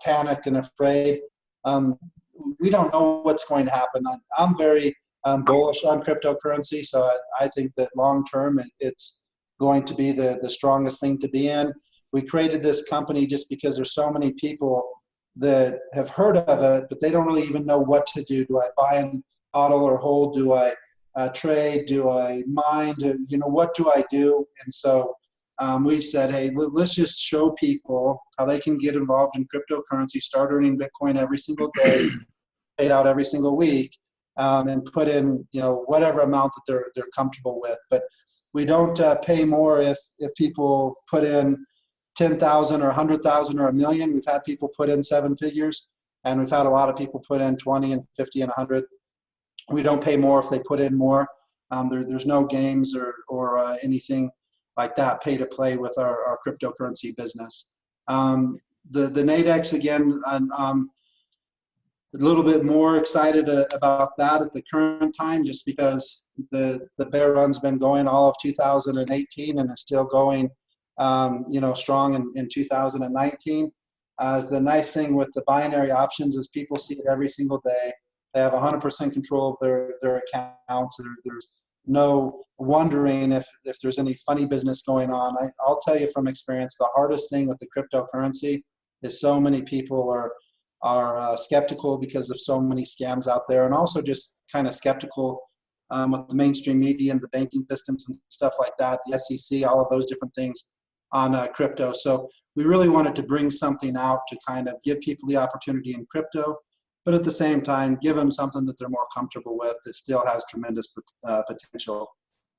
panicked and afraid. We don't know what's going to happen. I'm very bullish on cryptocurrency, so I think that long term it's going to be the strongest thing to be in. We created this company just because there's so many people that have heard of it, but they don't really even know what to do. Do I buy and hodl or hold? Do I trade? Do I mine? What do I do? And so we said, hey, let's just show people how they can get involved in cryptocurrency, start earning Bitcoin every single day, paid out every single week, and put in whatever amount that they're comfortable with. But we don't pay more if people put in 10,000 or 100,000 or $1 million. We've had people put in 7 figures, and we've had a lot of people put in 20 and 50 and 100. We don't pay more if they put in more. There's no games or anything like that pay to play with our cryptocurrency business. The Nadex, again, I'm a little bit more excited about that at the current time, just because the bear run's been going all of 2018 and is still going strong in 2019. The nice thing with the binary options is people see it every single day. They have 100% control of their accounts. There's no wondering if there's any funny business going on. I'll tell you from experience, the hardest thing with the cryptocurrency is so many people are skeptical because of so many scams out there, and also just kind of skeptical with the mainstream media and the banking systems and stuff like that, the SEC, all of those different things on crypto. So we really wanted to bring something out to kind of give people the opportunity in crypto, but at the same time, give them something that they're more comfortable with that still has tremendous potential.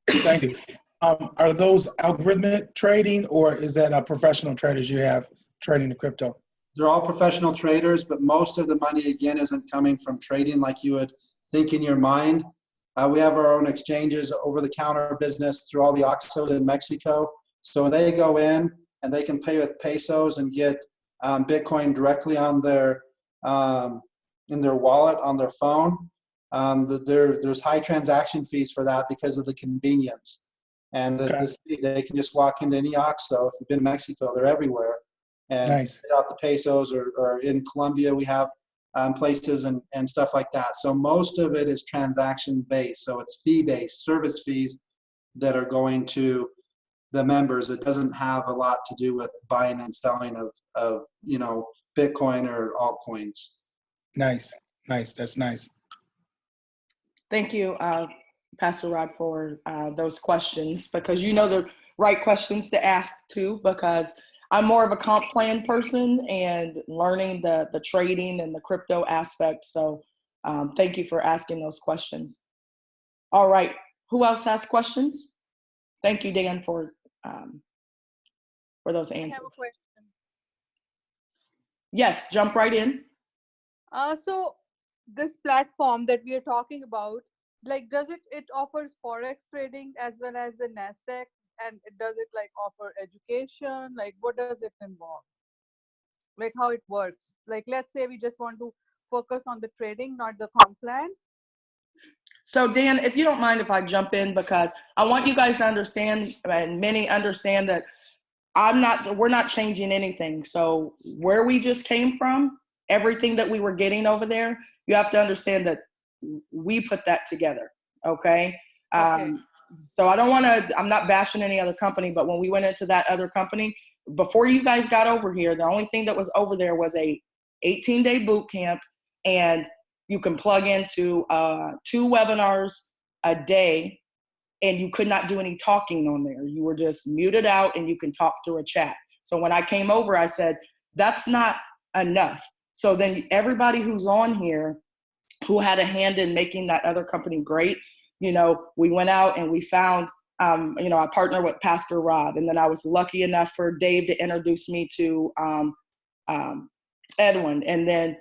Thank you. Are those algorithmic trading, or is that professional traders you have trading the crypto? They're all professional traders, but most of the money, again, isn't coming from trading like you would think in your mind. We have our own exchanges, over-the-counter business through all the OXXOs in Mexico. So they go in and they can pay with pesos and get Bitcoin directly on their in their wallet on their phone. There's high transaction fees for that because of the convenience. And they can just walk into any OXXO. If you've been to Mexico, they're everywhere. And nice. Get out the pesos, or in Colombia we have places and stuff like that. So most of it is transaction based. So it's fee based, service fees that are going to the members. It doesn't have a lot to do with buying and selling of Bitcoin or altcoins. Nice. That's nice. Thank you, Pastor Rod, for those questions, because you know the right questions to ask too, because I'm more of a comp plan person and learning the trading and the crypto aspect. So thank you for asking those questions. All right. Who else has questions? Thank you, Dan, for those I answers. have a question. Yes, jump right in. So this platform that we are talking about, like, does it offers forex trading as well as the Nasdaq, and does it like offer education? Like, what does it involve? Like, how it works? Like, let's say we just want to focus on the trading, not the comp plan. So Dan, if you don't mind if I jump in, because I want you guys to understand, and many understand, that we're not changing anything. So where we just came from, everything that we were getting over there, you have to understand that we put that together. Okay. Okay. So I'm not bashing any other company, but when we went into that other company, before you guys got over here, the only thing that was over there was a 18-day boot camp, and you can plug into 2 webinars a day, and you could not do any talking on there. You were just muted out and you can talk through a chat. So when I came over, I said, that's not enough. So then everybody who's on here who had a hand in making that other company great, we went out and we found, I partnered with Pastor Rob, and then I was lucky enough for Dave to introduce me to Edwin, and then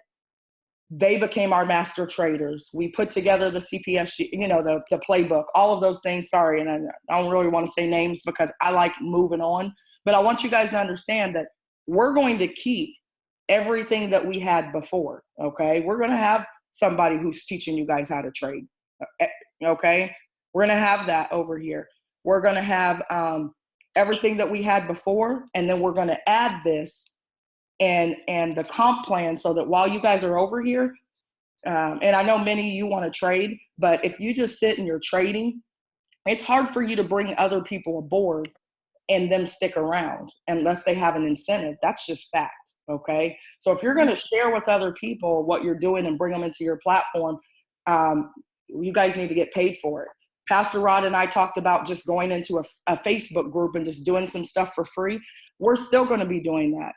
they became our master traders. We put together the CPS, the playbook, all of those things. Sorry, and I don't really want to say names because I like moving on. But I want you guys to understand that we're going to keep everything that we had before, okay? We're going to have somebody who's teaching you guys how to trade, okay? We're going to have that over here. We're going to have everything that we had before, and then we're going to add this and the comp plan, so that while you guys are over here, and I know many of you want to trade, but if you just sit and you're trading, it's hard for you to bring other people aboard and them stick around unless they have an incentive. That's just fact, okay? So if you're going to share with other people what you're doing and bring them into your platform, you guys need to get paid for it. Pastor Rod and I talked about just going into a Facebook group and just doing some stuff for free. We're still going to be doing that,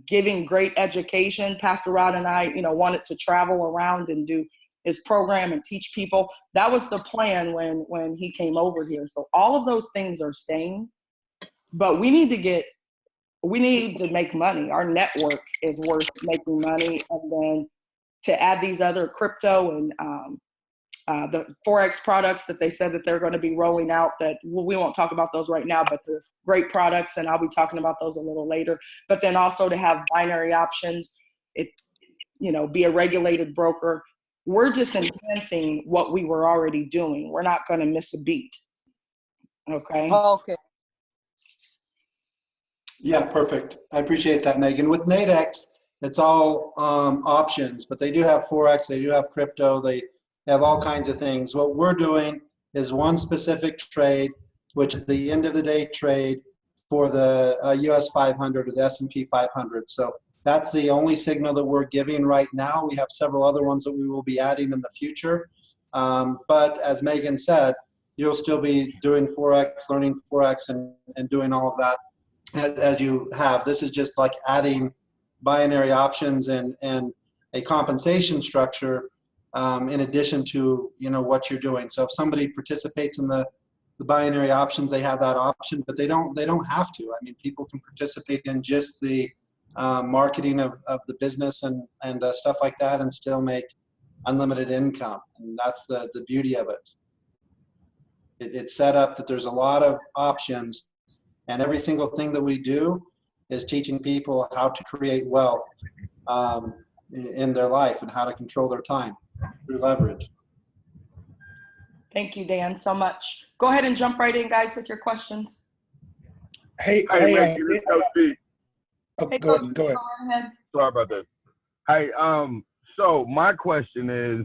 giving great education. Pastor Rod and I, wanted to travel around and do his program and teach people. That was the plan when he came over here. So all of those things are staying, but we need to make money. Our network is worth making money. And then to add these other crypto and the Forex products that they said that they're going to be rolling out, that we won't talk about those right now, but they're great products, and I'll be talking about those a little later. But then also to have binary options, be a regulated broker. We're just enhancing what we were already doing. We're not going to miss a beat. Okay. Okay. Yeah, perfect. I appreciate that, Megan. With Nadex, it's all options, but they do have Forex, they do have crypto, they have all kinds of things. What we're doing is one specific trade, which is the end of the day trade for the US 500 or the S&P 500. So that's the only signal that we're giving right now. We have several other ones that we will be adding in the future. But as Megan said, you'll still be doing Forex, learning Forex, and doing all of that as you have. This is just like adding binary options and a compensation structure in addition to what you're doing. So if somebody participates in the binary options, they have that option, but they don't have to. I mean, people can participate in just the marketing of the business and stuff like that and still make unlimited income. And that's the beauty of it. It's set up that there's a lot of options, and every single thing that we do is teaching people how to create wealth in their life and how to control their time through leverage. Thank you, Dan, so much. Go ahead and jump right in, guys, with your questions. Hey, Hey, Megan, this is Coach B. go ahead. Go ahead. Sorry about that. Hey, so my question is,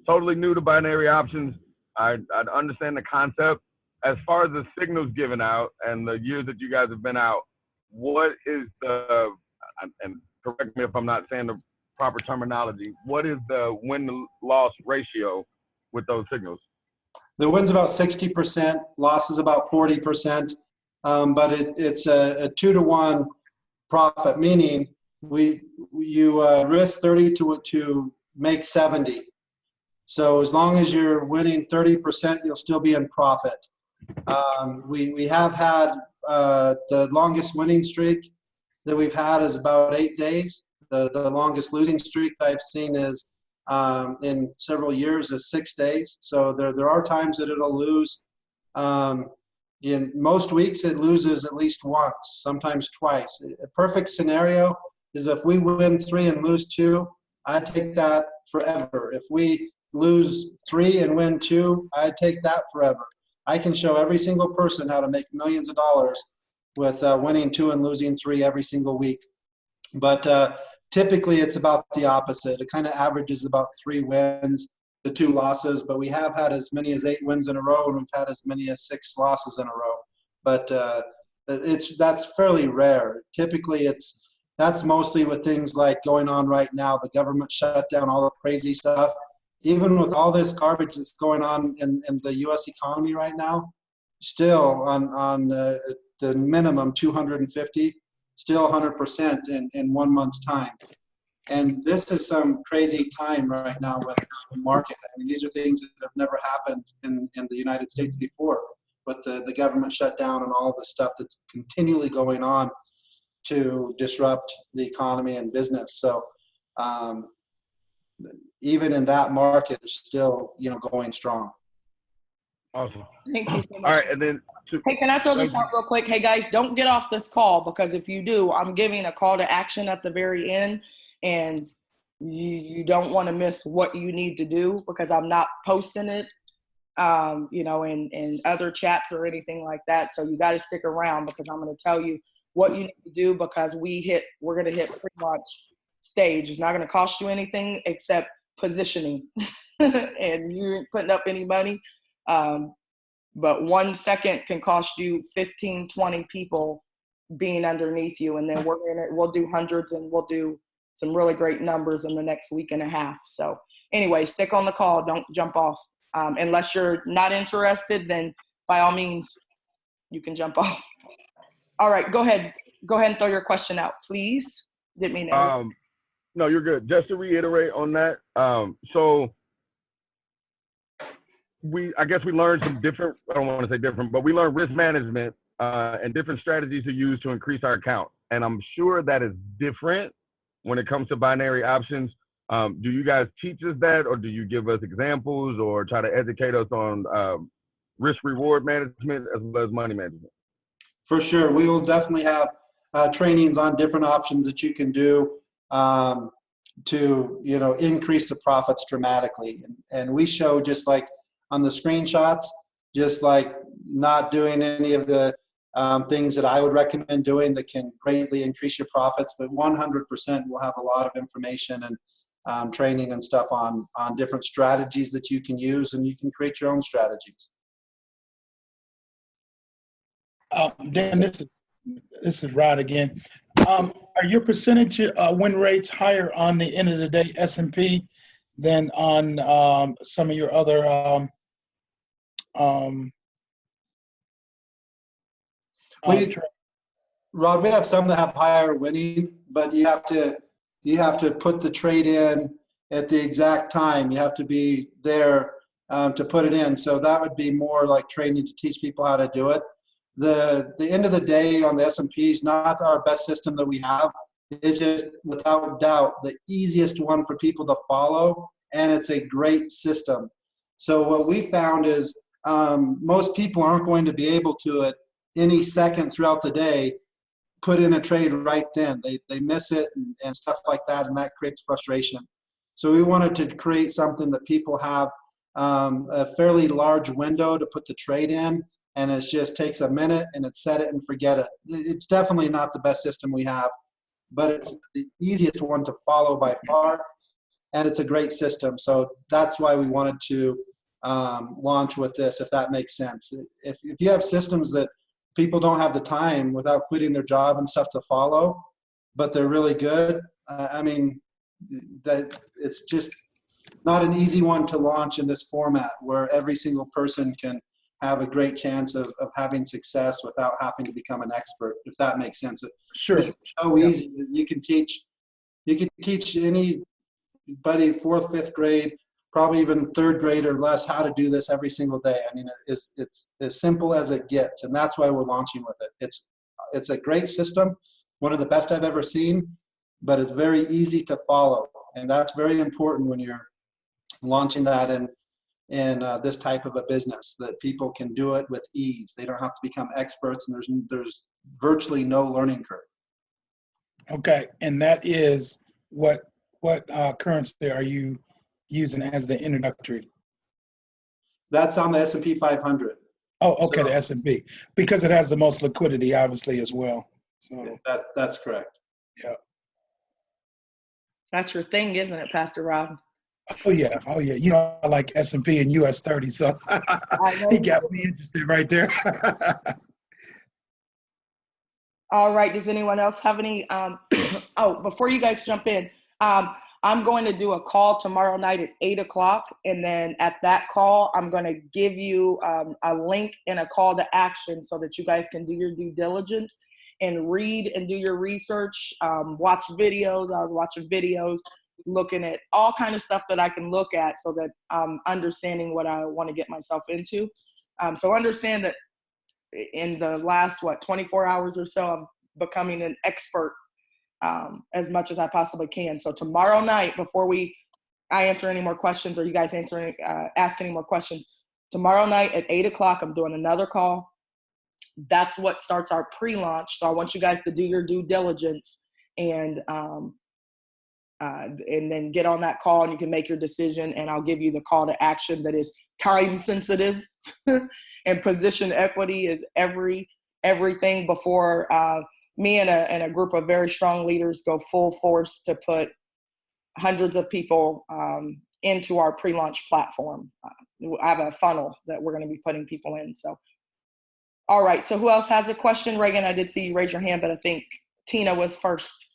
totally new to binary options. I understand the concept, as far as the signals given out and the years that you guys have been out, what is the, and correct me if I'm not saying the proper terminology, what is the win-loss ratio with those signals? The win's about 60%, loss is about 40%, but it's a 2-to-1 profit, meaning you risk 30 to make 70. So as long as you're winning 30%, you'll still be in profit. We have had the longest winning streak that we've had is about 8 days. The longest losing streak that I've seen is in several years is 6 days. So there are times that it'll lose. In most weeks, it loses at least once, sometimes twice. A perfect scenario is if we win 3 and lose 2, I'd take that forever. If we lose 3 and win 2, I'd take that forever. I can show every single person how to make millions of dollars with winning 2 and losing 3 every single week. But typically it's about the opposite. It kind of averages about 3 wins to 2 losses, but we have had as many as 8 wins in a row, and we've had as many as 6 losses in a row. But that's fairly rare. Typically that's mostly with things like going on right now, the government shutdown, all the crazy stuff. Even with all this garbage that's going on in the U.S. economy right now, still on the minimum 250, still 100% in 1 month's time. And this is some crazy time right now with the market. I mean, these are things that have never happened in the United States before, with the government shutdown and all the stuff that's continually going on to disrupt the economy and business. So even in that market, it's still, going strong. Awesome. Thank you so All much. right, and then Hey, can I throw this Thank out real quick? Hey, guys, don't get off this call, because if you do, I'm giving a call to action at the very end, and you don't want to miss what you need to do, because I'm not posting it, in other chats or anything like that. So you got to stick around, because I'm going to tell you what you need to do, because we're going to hit pre-launch stage. It's not going to cost you anything except positioning, and you ain't putting up any money. But 1 second can cost you 15, 20 people being underneath you. And then we'll do hundreds, and we'll do some really great numbers in the next week and a half. So anyway, stick on the call. Don't jump off. Unless you're not interested, then by all means, you can jump off. All right, go ahead. Go ahead and throw your question out, please. Didn't mean to. no, you're good. Just to reiterate on that, so I guess we learned some different, I don't want to say different, but we learned risk management and different strategies to use to increase our account. And I'm sure that is different when it comes to binary options. Do you guys teach us that, or do you give us examples, or try to educate us on risk reward management as well as money management? For sure. We will definitely have trainings on different options that you can do to, increase the profits dramatically. And we show, just like on the screenshots, just like not doing any of the things that I would recommend doing that can greatly increase your profits, but 100% we'll have a lot of information and training and stuff on different strategies that you can use, and you can create your own strategies. Dan, this is Rod again. Are your percentage win rates higher on the end of the day S&P than on some of your other Rod, we have some that have higher winning, but you have to put the trade in at the exact time. You have to be there to put it in. So that would be more like training to teach people how to do it. The end of the day on the S&P is not our best system that we have. It's just, without doubt, the easiest one for people to follow, and it's a great system. So what we found is most people aren't going to be able to, at any second throughout the day, put in a trade right then. They miss it and stuff like that, and that creates frustration. So we wanted to create something that people have a fairly large window to put the trade in, and it just takes a minute, and it's set it and forget it. It's definitely not the best system we have, but it's the easiest one to follow by far, and it's a great system. So that's why we wanted to launch with this, if that makes sense. If you have systems that people don't have the time without quitting their job and stuff to follow, but they're really good, I mean, that it's just not an easy one to launch in this format where every single person can have a great chance of having success without having to become an expert, if that makes sense. Sure. It's so easy. You can teach anybody 4th, 5th grade, probably even 3rd grade or less, how to do this every single day. I mean, it's as simple as it gets, and that's why we're launching with it. It's a great system, one of the best I've ever seen, but it's very easy to follow, and that's very important when you're launching that in this type of a business, that people can do it with ease. They don't have to become experts, and there's virtually no learning curve. Okay, and that is what currency are you using as the introductory? That's on the S&P 500. Oh, okay, So- the S&P, because it has the most liquidity, obviously, as well. So, That's correct. That's your thing, isn't it, Pastor Rob? oh yeah. You know, I like S&P and US 30, so know he you got me interested right there. All right. Does anyone else have any? Oh, before you guys jump in, I'm going to do a call tomorrow night at 8:00. And then at that call, I'm going to give you a link and a call to action so that you guys can do your due diligence and read and do your research, watch videos. I was watching videos, looking at all kind of stuff that I can look at so that I'm understanding what I want to get myself into. So understand that in the last 24 hours or so, I'm becoming an expert as much as I possibly can. So tomorrow night, before I answer any more questions or you guys ask any more questions, tomorrow night at 8:00, I'm doing another call. That's what starts our pre-launch. So I want you guys to do your due diligence and then get on that call, and you can make your decision, and I'll give you the call to action that is time sensitive. And position equity is everything before me and a group of very strong leaders go full force to put hundreds of people into our pre-launch platform. I have a funnel that we're going to be putting people in. So, all right. So who else has a question? Reagan, I did see you raise your hand, but I think Tina was first.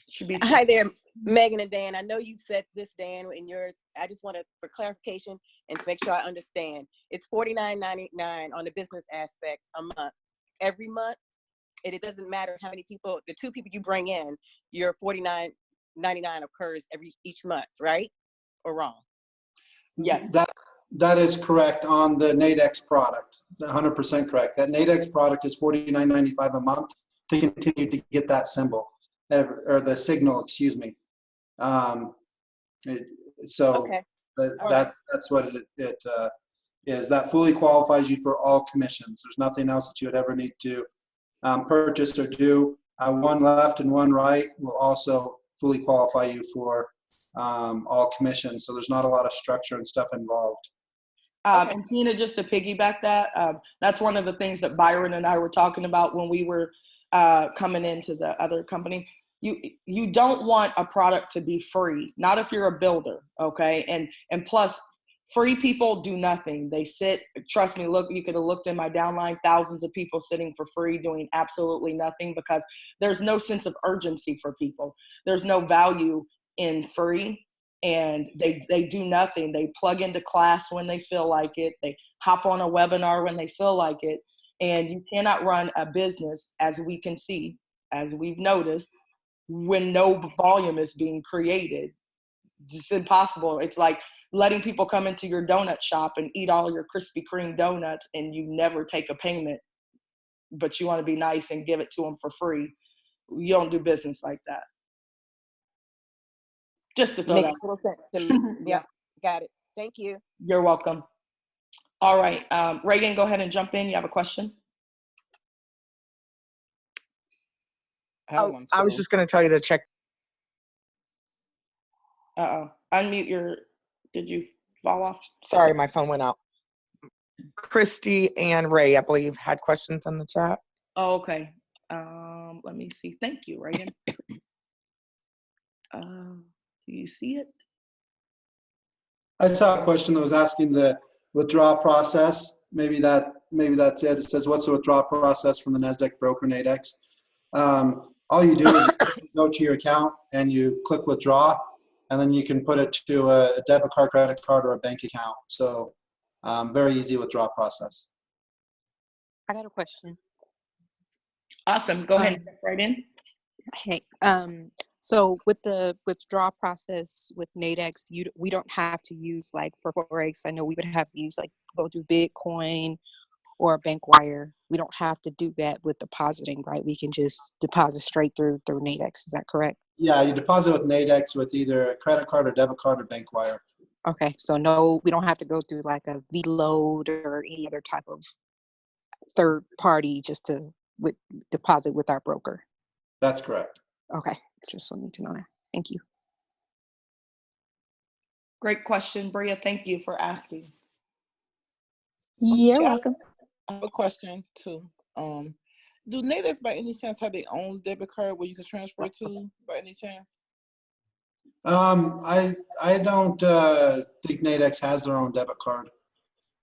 Should be. Hi there, Megan and Dan. I know you said this, Dan, I just wanted for clarification and to make sure I understand. It's $49.99 on the business aspect a month. Every month, and it doesn't matter how many people, the 2 people you bring in, your $49.99 occurs each month, right? Or wrong? Yeah. That is correct on the Nadex product. 100% correct. That Nadex product is $49.95 a month to continue to get that symbol, or the signal, excuse me. Okay. That's what it is. That fully qualifies you for all commissions. There's nothing else that you would ever need to purchase or do. One left and one right will also fully qualify you for all commissions. So there's not a lot of structure and stuff involved. Okay. And Tina, just to piggyback that, that's one of the things that Byron and I were talking about when we were coming into the other company. You don't want a product to be free, not if you're a builder, okay? And plus, free people do nothing. They sit, trust me, look, you could have looked in my downline, thousands of people sitting for free doing absolutely nothing because there's no sense of urgency for people. There's no value in free, and they do nothing. They plug into class when they feel like it. They hop on a webinar when they feel like it. And you cannot run a business, as we can see, as we've noticed, when no volume is being created. It's impossible. It's like letting people come into your donut shop and eat all your Krispy Kreme donuts and you never take a payment, but you want to be nice and give it to them for free. You don't do business like that. Just to throw Makes that. total sense to me. Yeah, got it. Thank you. You're welcome. All right. Reagan, go ahead and jump in. You have a question? I was just going to tell you to check. Unmute did you fall off? Sorry, my phone went out. Christy and Ray, I believe, had questions in the chat. Oh, okay. Let me see. Thank you, Reagan. Do you see it? I saw a question that was asking withdrawal process. Maybe that's it. It says, what's the withdrawal process from the NASDAQ broker Nadex? All you do is go to your account and you click withdraw, and then you can put it to a debit card, credit card, or a bank account. So very easy withdrawal process. I got a question. Awesome. Go ahead and jump right in. Hey, so with the withdrawal process with Nadex, we don't have to use like for Forex. I know we would have to use like go through Bitcoin or bank wire. We don't have to do that with depositing, right? We can just deposit straight through Nadex. Is that correct? Yeah, you deposit with Nadex with either a credit card or debit card or bank wire. Okay, so no, we don't have to go through like a VLoad or any other type of third party just to deposit with our broker. That's correct. Okay, just need to know that. Thank you. Great question, Bria. Thank you for asking. You're Yeah. welcome. I have a question too. Do Nadex by any chance have their own debit card where you can transfer to by any chance? I don't think Nadex has their own debit card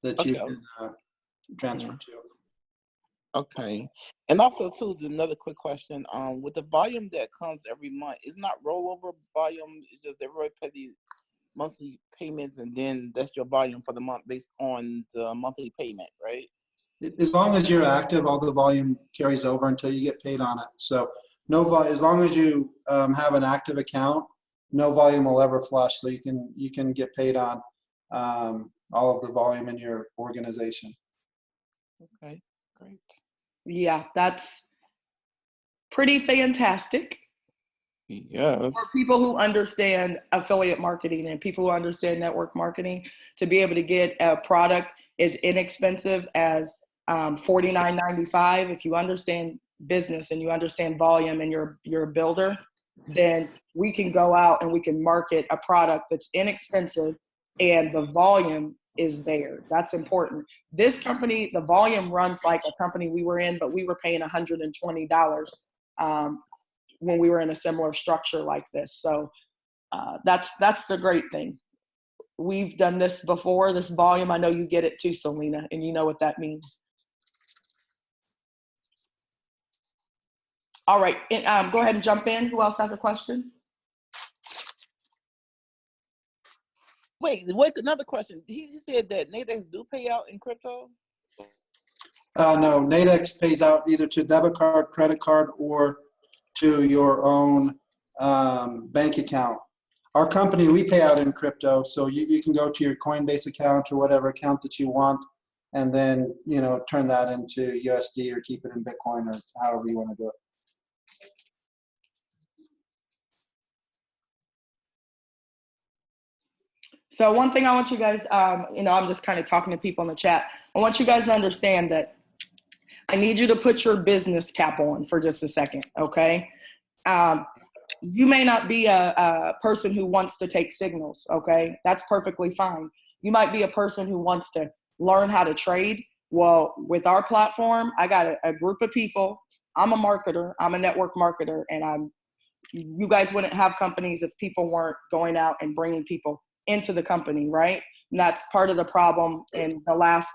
that you Okay. can transfer to. Okay. And also too, another quick question. With the volume that comes every month, it's not rollover volume. It's just everybody pay the monthly payments, and then that's your volume for the month based on the monthly payment, right? As long as you're active, all the volume carries over until you get paid on it. So as long as you have an active account, no volume will ever flush. So you can get paid on all of the volume in your organization. Okay, great. Yeah, that's pretty fantastic. Yes. For people who understand affiliate marketing and people who understand network marketing, to be able to get a product as inexpensive as $49.95. If you understand business and you understand volume and you're a builder, then we can go out and we can market a product that's inexpensive and the volume is there. That's important. This company, the volume runs like a company we were in, but we were paying $120 when we were in a similar structure like this. So that's the great thing. We've done this before, this volume. I know you get it too, Selena, and you know what that means. All right, go ahead and jump in. Who else has a question? Wait, another question. He said that Nadex do pay out in crypto? No, Nadex pays out either to debit card, credit card, or to your own bank account. Our company, we pay out in crypto, so you can go to your Coinbase account or whatever account that you want, and then turn that into USD or keep it in Bitcoin or however you want to do it. So one thing I want you guys, I'm just kind of talking to people in the chat. I want you guys to understand that I need you to put your business cap on for just a second, okay? You may not be a person who wants to take signals, okay? That's perfectly fine. You might be a person who wants to learn how to trade. Well, with our platform, I got a group of people. I'm a marketer. I'm a network marketer, and you guys wouldn't have companies if people weren't going out and bringing people into the company, right? And that's part of the problem in the last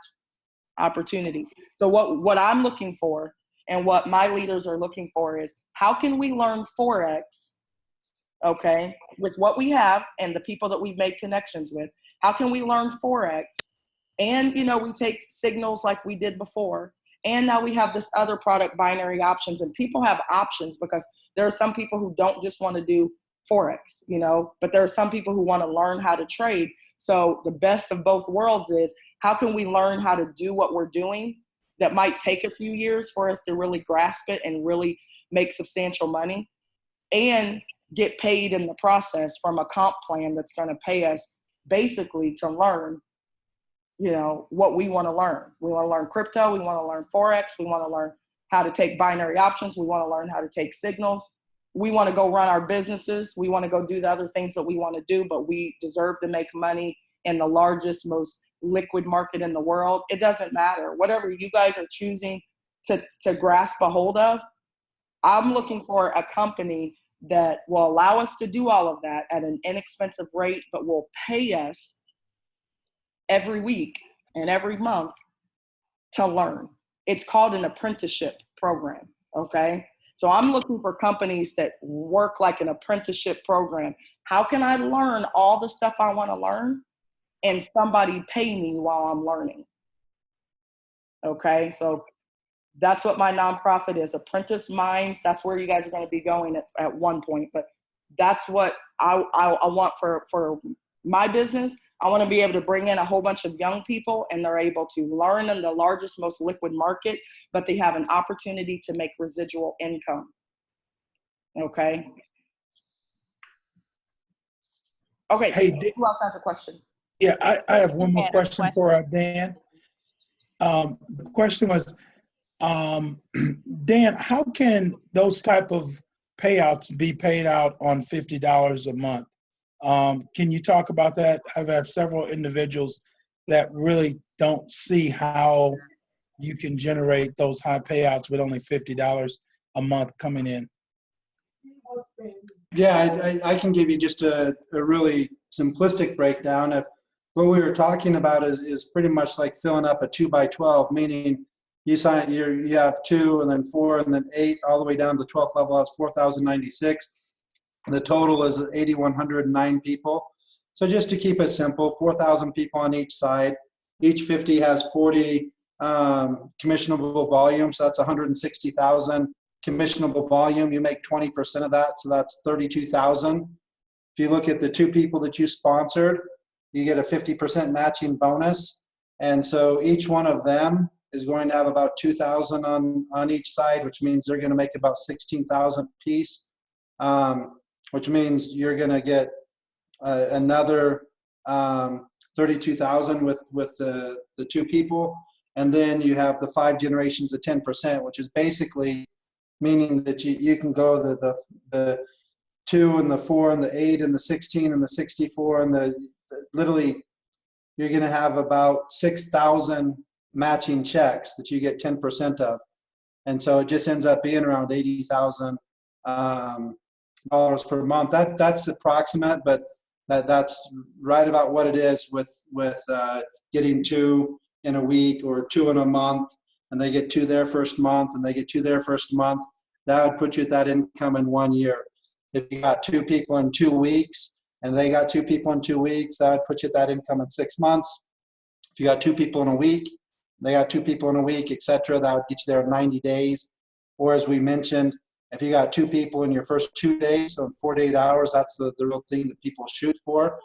opportunity. So what I'm looking for and what my leaders are looking for is how can we learn Forex, okay, with what we have and the people that we've made connections with? How can we learn Forex? And, we take signals like we did before. And now we have this other product, binary options, and people have options because there are some people who don't just want to do Forex, but there are some people who want to learn how to trade. So the best of both worlds is how can we learn how to do what we're doing that might take a few years for us to really grasp it and really make substantial money and get paid in the process from a comp plan that's going to pay us basically to learn, what we want to learn. We want to learn crypto. We want to learn Forex. We want to learn how to take binary options. We want to learn how to take signals. We want to go run our businesses. We want to go do the other things that we want to do, but we deserve to make money in the largest, most liquid market in the world. It doesn't matter. Whatever you guys are choosing to grasp a hold of, I'm looking for a company that will allow us to do all of that at an inexpensive rate, but will pay us every week and every month to learn. It's called an apprenticeship program, okay? So I'm looking for companies that work like an apprenticeship program. How can I learn all the stuff I want to learn and somebody pay me while I'm learning? Okay, so that's what my nonprofit is, Apprentice Minds. That's where you guys are going to be going at one point, but that's what I want for my business. I want to be able to bring in a whole bunch of young people and they're able to learn in the largest, most liquid market, but they have an opportunity to make residual income. Okay. Okay. Hey, Who else has a question? yeah, I have one more Dan, question for Dan. The question was, Dan, how can those type of payouts be paid out on $50 a month? Can you talk about that? I've had several individuals that really don't see how you can generate those high payouts with only $50 a month coming in. Yeah, I can give you just a really simplistic breakdown of what we were talking about is pretty much like filling up a 2x12, meaning you have 2 and then 4 and then 8 all the way down to the 12th level. That's 4,096. The total is 8,109 people. So just to keep it simple, 4,000 people on each side. Each 50 has 40 commissionable volume, so that's 160,000 commissionable volume. You make 20% of that, so that's 32,000. If you look at the 2 people that you sponsored, you get a 50% matching bonus, and so each one of them is going to have about 2,000 on each side, which means they're going to make about 16,000 a piece, which means you're going to get another 32,000 with the 2 people, and then you have the 5 generations of 10%, which is basically meaning that you can go the 2 and the 4 and the 8 and the 16 and the 64 and literally you're going to have about 6,000 matching checks that you get 10% of, and so it just ends up being around $80,000 dollars per month. That's approximate, but that's right about what it is with getting 2 in a week or 2 in a month, and they get 2 their first month and they get 2 their first month. That would put you at that income in 1 year. If you got 2 people in 2 weeks and they got 2 people in 2 weeks, that would put you at that income in 6 months. If you got 2 people in a week, they got 2 people in a week, etc., that would get you there in 90 days. Or as we mentioned, if you got 2 people in your first 2 days, so in 48 hours, that's the real thing that people shoot for.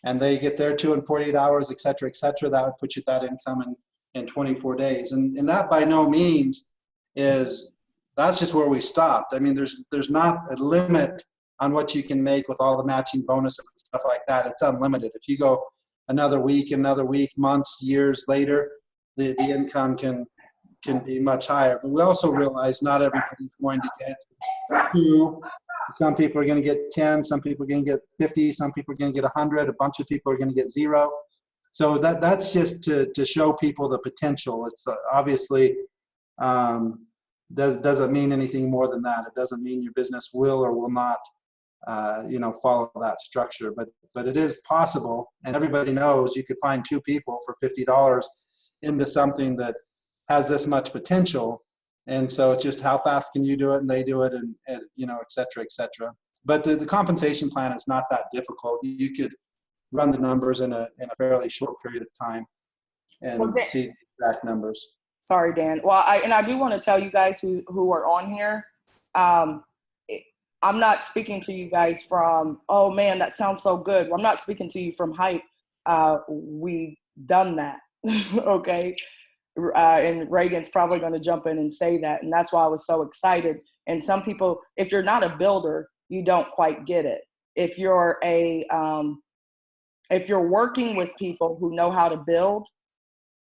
And they get their 2 in 48 hours, etc., etc., that would put you at that income in 24 days. And that by no means is, that's just where we stopped. I mean, there's not a limit on what you can make with all the matching bonuses and stuff like that. It's unlimited. If you go another week, months, years later, the income can be much higher. But we also realize not everybody's going to get 2. Some people are going to get 10. Some people are going to get 50. Some people are going to get 100. A bunch of people are going to get 0. So that's just to show people the potential. It's obviously doesn't mean anything more than that. It doesn't mean your business will or will not follow that structure. But it is possible, and everybody knows you could find 2 people for $50 into something that has this much potential. And so it's just how fast can you do it and they do it, and et cetera, et cetera. But the compensation plan is not that difficult. You could run the numbers in a fairly short period of time and see the exact numbers. Sorry, Dan. Well, I do want to tell you guys who are on here, I'm not speaking to you guys from, oh man, that sounds so good. Well, I'm not speaking to you from hype. We've done that, okay? And Reagan's probably going to jump in and say that, and that's why I was so excited. And some people, if you're not a builder, you don't quite get it. If you're if you're working with people who know how to build,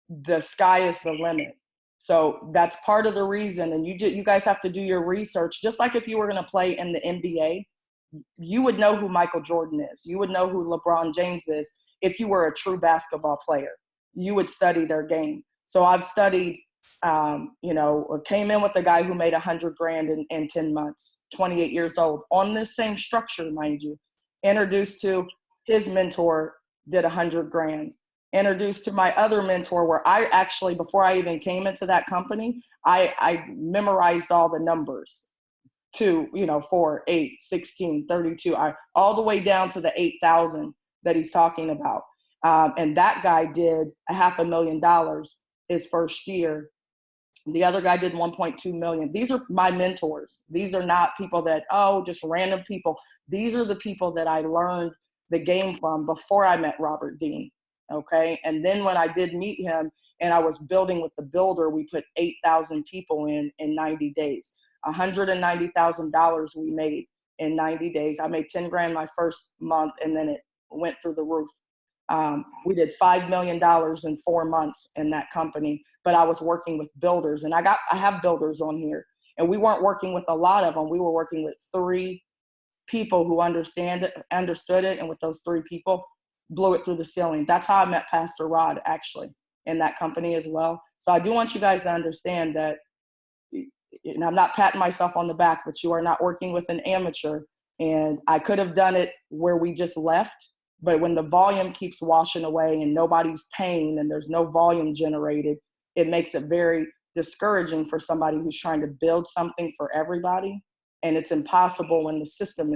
the sky is the limit. So that's part of the reason, and you guys have to do your research. Just like if you were going to play in the NBA, you would know who Michael Jordan is. You would know who LeBron James is if you were a true basketball player. You would study their game. So I've studied, came in with a guy who made $100,000 in 10 months, 28 years old, on this same structure, mind you. Introduced to his mentor, did $100,000. introduced to my other mentor, where I actually, before I even came into that company, I memorized all the numbers to, 4, 8, 16, 32, all the way down to the 8,000 that he's talking about. And that guy did $500,000 his first year. The other guy did 1.2 million. These are my mentors. These are not people that, just random people. These are the people that I learned the game from before I met Robert Dean. Okay. And then when I did meet him and I was building with the builder, we put 8,000 people in 90 days. $190,000 we made in 90 days. I made 10 grand my first month, and then it went through the roof. We did $5 million in 4 months in that company, but I was working with builders, and I have builders on here, and we weren't working with a lot of them. We were working with 3 people who understood it, and with those 3 people, blew it through the ceiling. That's how I met Pastor Rod, actually, in that company as well. So I do want you guys to understand that, and I'm not patting myself on the back, but you are not working with an amateur. And I could have done it where we just left, but when the volume keeps washing away and nobody's paying and there's no volume generated, it makes it very discouraging for somebody who's trying to build something for everybody. And it's impossible when the system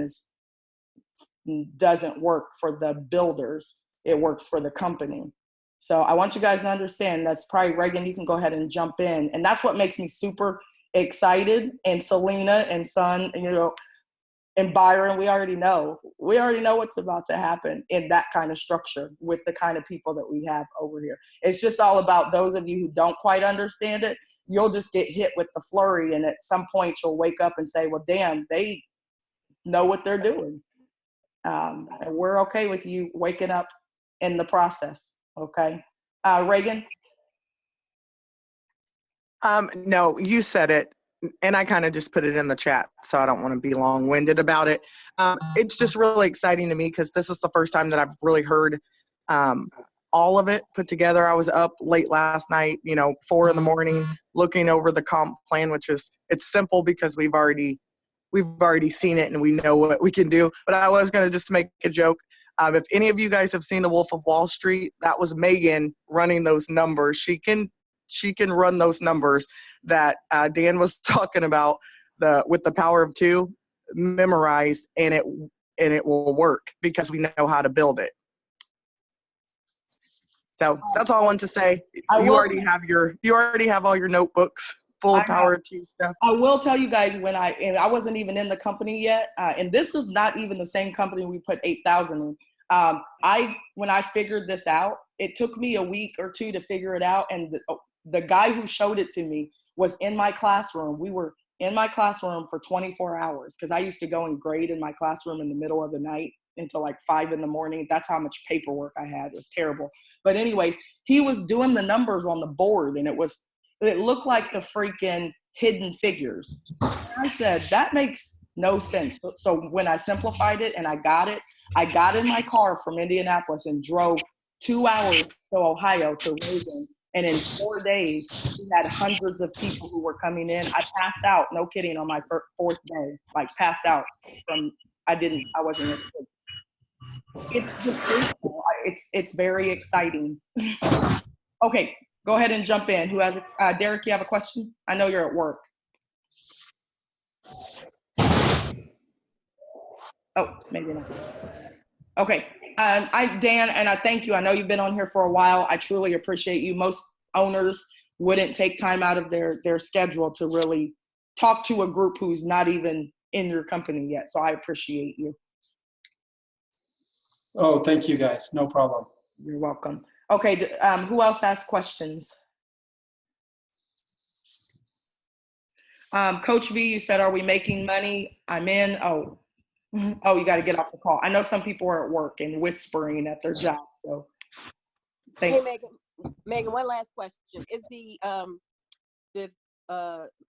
doesn't work for the builders. It works for the company. So I want you guys to understand, that's probably, Reagan, you can go ahead and jump in. And that's what makes me super excited. And Selena and Son, and Byron, we already know what's about to happen in that kind of structure with the kind of people that we have over here. It's just all about those of you who don't quite understand it. You'll just get hit with the flurry, and at some point you'll wake up and say, well, damn, they know what they're doing. And we're okay with you waking up in the process. Okay. Reagan? No, you said it, and I kind of just put it in the chat, so I don't want to be long-winded about it. It's just really exciting to me because this is the first time that I've really heard all of it put together. I was up late last night, 4 a.m, looking over the comp plan, which is, it's simple because we've already seen it and we know what we can do. But I was going to just make a joke. If any of you guys have seen The Wolf of Wall Street, that was Megan running those numbers. She can run those numbers that Dan was talking about, with the power of 2 memorized, and it will work because we know how to build it. So that's all I want to say. You already have all your notebooks full of power of 2 stuff. I will tell you guys, and I wasn't even in the company yet, and this is not even the same company we put 8,000 in. When I figured this out, it took me a week or 2 to figure it out, and the guy who showed it to me was in my classroom. We were in my classroom for 24 hours because I used to go and grade in my classroom in the middle of the night until like 5 a.m. That's how much paperwork I had. It was terrible. But anyways, he was doing the numbers on the board, and it looked like the freaking Hidden Figures. I said, that makes no sense. So when I simplified it and I got in my car from Indianapolis and drove 2 hours to Ohio to Reagan. And in 4 days, we had hundreds of people who were coming in. I passed out, no kidding, on my 4th day. Like, passed out from, I wasn't asleep. It's just, it's very exciting. Okay, go ahead and jump in. Who has Derek, you have a question? I know you're at work. Oh, maybe not. Okay. Dan, and I thank you. I know you've been on here for a while. I truly appreciate you. Most owners wouldn't take time out of their schedule to really talk to a group who's not even in your company yet. So I appreciate you. Oh, thank you guys. No problem. You're welcome. Okay. Who else has questions? Coach V, you said, are we making money? I'm in. Oh, you got to get off the call. I know some people are at work and whispering at their job. So thanks. Hey, Megan, one last question. Is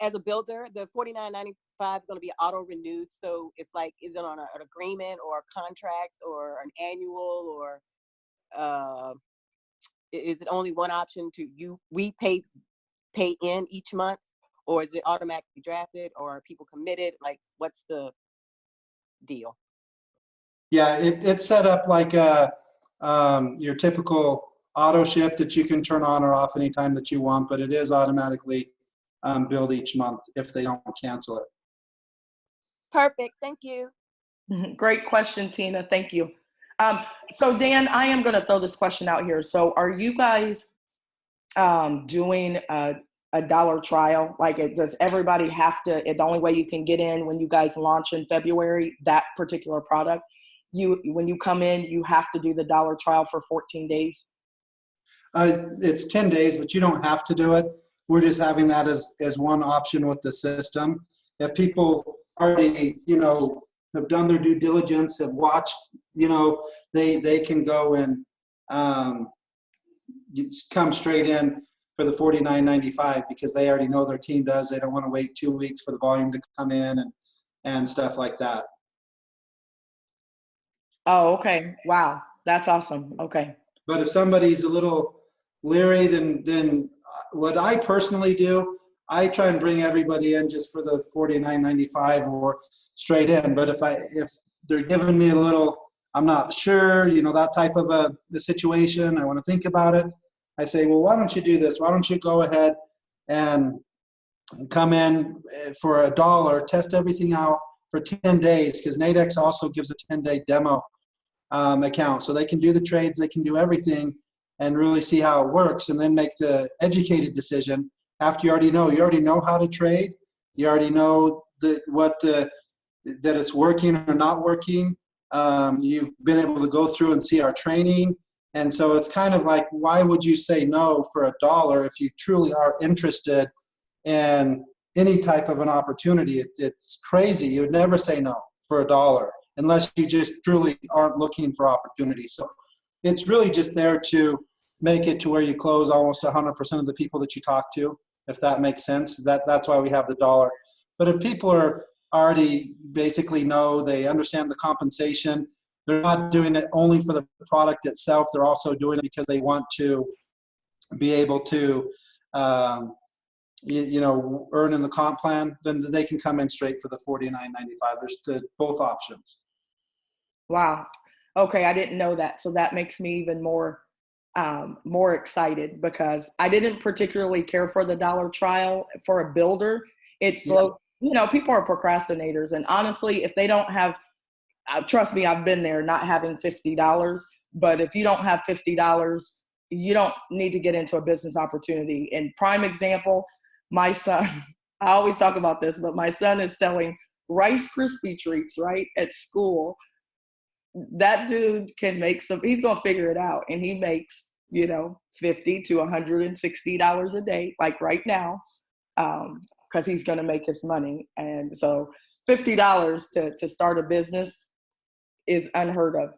as a builder, the $49.95 going to be auto renewed? So it's like, is it on an agreement or a contract or an annual, or is it only one option we pay in each month, or is it automatically drafted, or are people committed? Like, what's the deal? Yeah, it's set up like your typical auto ship that you can turn on or off anytime that you want, but it is automatically billed each month if they don't cancel it. Perfect. Thank you. Great question, Tina. Thank you. So Dan, I am going to throw this question out here. So are you guys doing a dollar trial? Like, does everybody have to, the only way you can get in when you guys launch in February, that particular product, when you come in, you have to do the dollar trial for 14 days? It's 10 days, but you don't have to do it. We're just having that as one option with the system. If people already, have done their due diligence, have watched, they can go and come straight in for the $49.95 because they already know their team does. They don't want to wait 2 weeks for the volume to come in and stuff like that. Oh, okay. Wow. That's awesome. Okay. But if somebody's a little leery, then what I personally do, I try and bring everybody in just for the $49.95 or straight in. But if they're giving me a little, I'm not sure, that type of the situation, I want to think about it. I say, well, why don't you do this? Why don't you go ahead and come in for $1, test everything out for 10 days, because Nadex also gives a 10-day demo account. So they can do the trades, they can do everything and really see how it works, and then make the educated decision after you already know how to trade. You already know that it's working or not working. You've been able to go through and see our training. And so it's kind of like, why would you say no for $1 if you truly are interested in any type of an opportunity? It's crazy. You would never say no for $1 unless you just truly aren't looking for opportunities. So it's really just there to make it to where you close almost 100% of the people that you talk to, if that makes sense. That's why we have the $1. But if people are already basically know, they understand the compensation, they're not doing it only for the product itself, they're also doing it because they want to be able to earn in the comp plan, then they can come in straight for the $49.95. There's both options. Wow. Okay. I didn't know that. So that makes me even more excited, because I didn't particularly care for the dollar trial for a builder. It slows, people are procrastinators. And honestly, if they don't have, trust me, I've been there not having $50, but if you don't have $50, you don't need to get into a business opportunity. And prime example, my son, I always talk about this, but my son is selling Rice Krispie treats, right, at school. That dude can make he's going to figure it out. And he makes, $50 to $160 a day, like right now, because he's going to make his money. And so $50 to start a business is unheard of.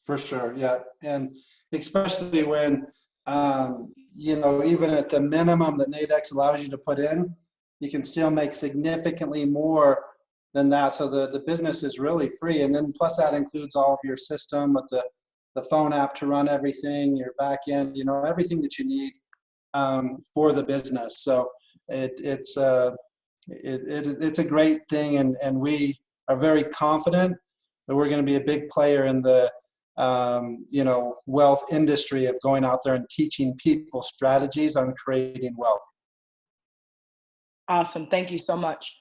For sure, yeah. And especially when, even at the minimum that Nadex allows you to put in, you can still make significantly more than that. So the business is really free. And then plus that includes all of your system with the phone app to run everything, your back end, everything that you need for the business. So it's a great thing. And we are very confident that we're going to be a big player in the wealth industry of going out there and teaching people strategies on creating wealth. Awesome. Thank you so much.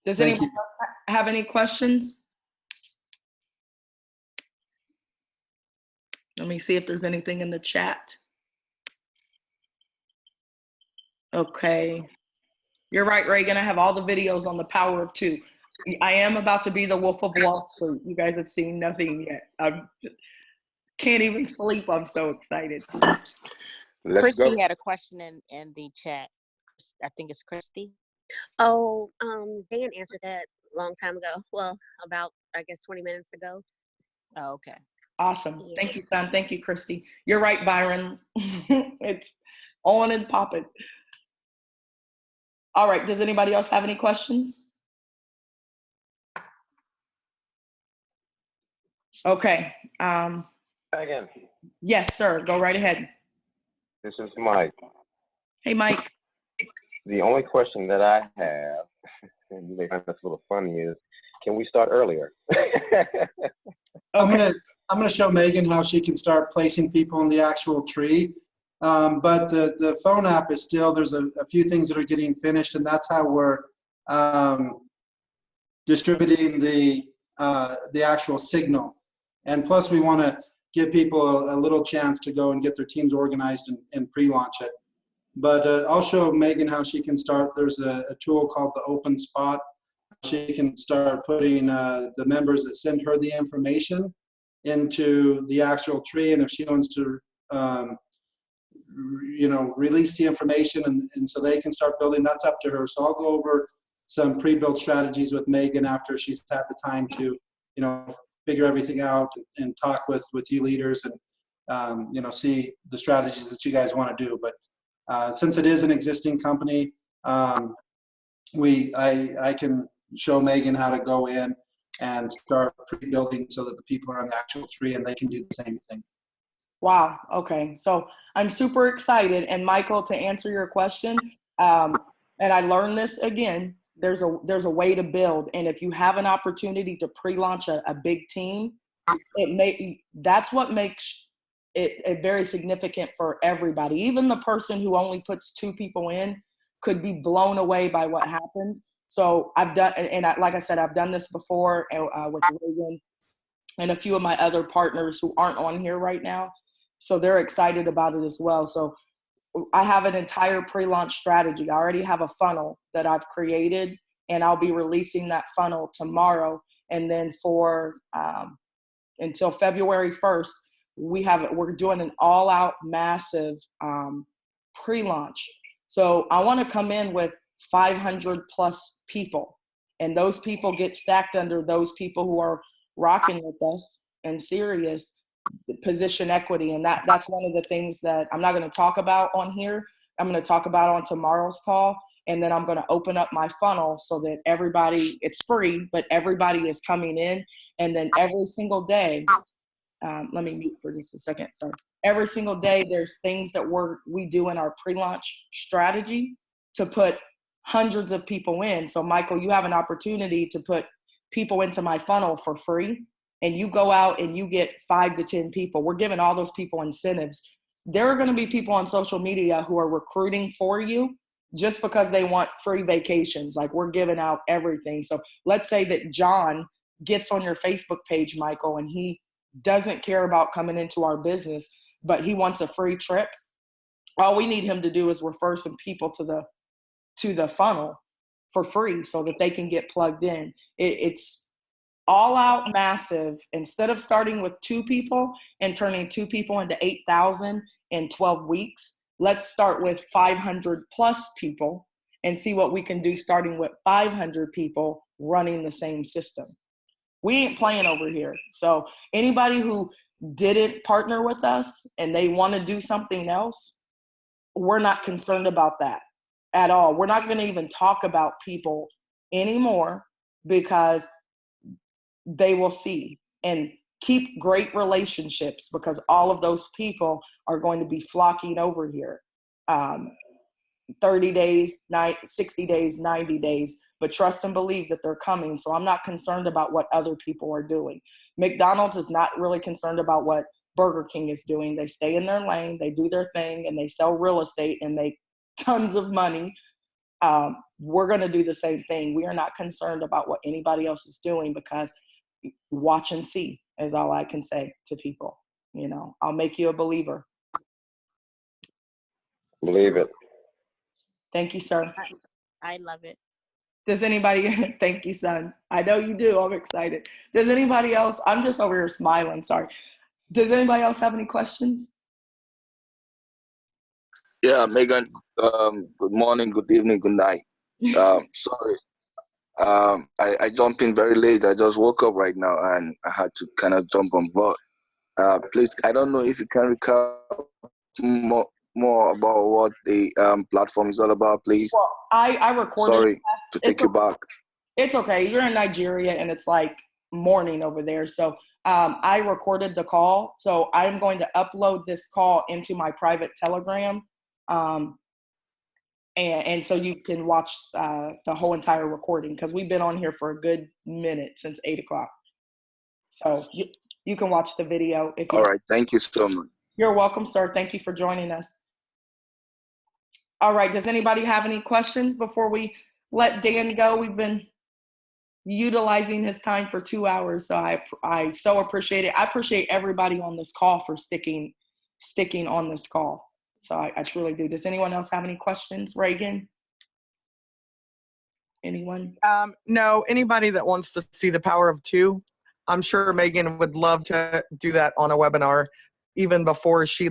Does Thank anyone else have any questions? Let me see if there's anything in the chat. Okay. You're right, Reagan. I have all the videos on the power of two. I am about to be the Wolf of Wall Street. You guys have seen nothing yet. I can't even sleep. I'm so excited. Christy had a question in the chat. I think it's Christy. Oh, Dan answered that a long time ago. Well, about, I guess, 20 minutes ago. Oh, okay. Awesome. Yeah. Thank you, son. Thank you, Christy. You're right, Byron. It's on and popping. All right. Does anybody else have any questions? Okay. Again, Yes, sir. Go right ahead. this is Mike. Hey, Mike. The only question that I have, and you may find this a little funny, is can we start earlier? I'm I'm going to show Megan how she can start placing people in the actual tree. But the phone app is still, there's a few things that are getting finished, and that's how we're distributing the actual signal. And plus, we want to give people a little chance to go and get their teams organized and pre-launch it. But I'll show Megan how she can start. There's a tool called the Open Spot. She can start putting the members that send her the information into the actual tree, and if she wants to release the information and so they can start building, that's up to her. So I'll go over some pre-built strategies with Megan after she's had the time to figure everything out and talk with you leaders and see the strategies that you guys want to do. But since it is an existing company, I can show Megan how to go in and start pre-building so that the people are on the actual tree and they can do the same thing. Wow. Okay. So I'm super excited. And Michael, to answer your question, and I learned this again, there's a way to build. And if you have an opportunity to pre-launch a big team, that's what makes it very significant for everybody. Even the person who only puts 2 people in could be blown away by what happens. So I've done, and like I said, I've done this before with Reagan and a few of my other partners who aren't on here right now. So they're excited about it as well. So I have an entire pre-launch strategy. I already have a funnel that I've created, and I'll be releasing that funnel tomorrow. And then for until February 1st, we're doing an all-out massive pre-launch. So I want to come in with 500 plus people, and those people get stacked under those people who are rocking with us and serious position equity. And that's one of the things that I'm not going to talk about on here. I'm going to talk about on tomorrow's call. And then I'm going to open up my funnel so that everybody, it's free, but everybody is coming in. And then every single day, let me mute for just a second. Sorry. Every single day, there's things that we do in our pre-launch strategy to put hundreds of people in. So Michael, you have an opportunity to put people into my funnel for free, and you go out and you get 5 to 10 people. We're giving all those people incentives. There are going to be people on social media who are recruiting for you just because they want free vacations. Like, we're giving out everything. So let's say that John gets on your Facebook page, Michael, and he doesn't care about coming into our business, but he wants a free trip. All we need him to do is refer some people to the funnel for free so that they can get plugged in. It's all out massive. Instead of starting with 2 people and turning 2 people into 8,000 in 12 weeks, let's start with 500 plus people and see what we can do starting with 500 people running the same system. We ain't playing over here. So anybody who didn't partner with us and they want to do something else, we're not concerned about that at all. We're not going to even talk about people anymore because they will see. And keep great relationships, because all of those people are going to be flocking over here. 30 days, 60 days, 90 days, but trust and believe that they're coming. So I'm not concerned about what other people are doing. McDonald's is not really concerned about what Burger King is doing. They stay in their lane, they do their thing, and they sell real estate and make tons of money. We're going to do the same thing. We are not concerned about what anybody else is doing, because watch and see is all I can say to people. I'll make you a believer. Believe it. Thank you, sir. I love it. Does anybody, thank you, son. I know you do. I'm excited. Does anybody else, I'm just over here smiling, sorry. Does anybody else have any questions? Yeah, Megan, good morning, good evening, good night. Sorry, I jumped in very late. I just woke up right now and I had to kind of jump on board. Please, I don't know if you can recap more about what the platform is all about, please. Well, I recorded. Sorry to take you back. It's okay. You're in Nigeria and it's like morning over there. So I recorded the call. So I'm going to upload this call into my private Telegram. And so you can watch the whole entire recording, because we've been on here for a good minute, since 8 o'clock. So You can watch the video if you. All right. Thank you so much. You're welcome, sir. Thank you for joining us. All right. Does anybody have any questions before we let Dan go? We've been utilizing his time for 2 hours, so I so appreciate it. I appreciate everybody on this call for sticking on this call. So I truly do. Does anyone else have any questions, Reagan? Anyone? No, anybody that wants to see the power of two, I'm sure Megan would love to do that on a webinar even before she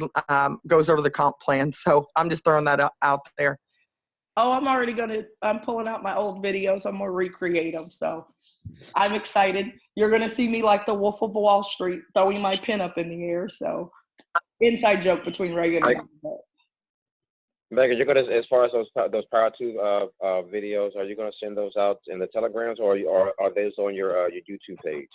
goes over the comp plan. So I'm just throwing that out there. Oh, I'm pulling out my old videos. I'm going to recreate them. So I'm excited. You're going to see me like the Wolf of Wall Street, throwing my pin up in the air. So inside joke between Reagan and I. Megan, you're gonna, as far as those Power 2 videos, are you gonna send those out in the Telegrams, or are those on your YouTube page?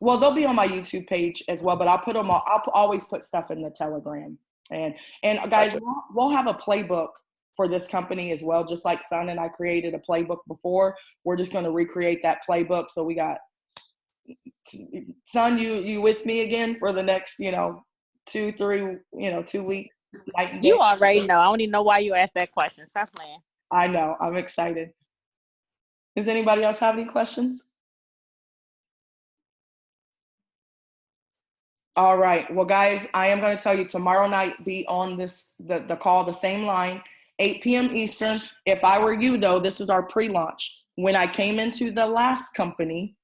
Well, they'll be on my YouTube page as well, but I'll put them. I'll always put stuff in the Telegram. And guys, we'll have a playbook for this company as well. Just like Son and I created a playbook before, we're just going to recreate that playbook. So we got Son, you with me again for the next 2 weeks. You already know. I don't even know why you asked that question. Stop playing. I know. I'm excited. Does anybody else have any questions? All right. Well, guys, I am going to tell you tomorrow night, be on the call, the same line, 8 p.m. Eastern. If I were you, though, this is our pre-launch. When I came into the last company,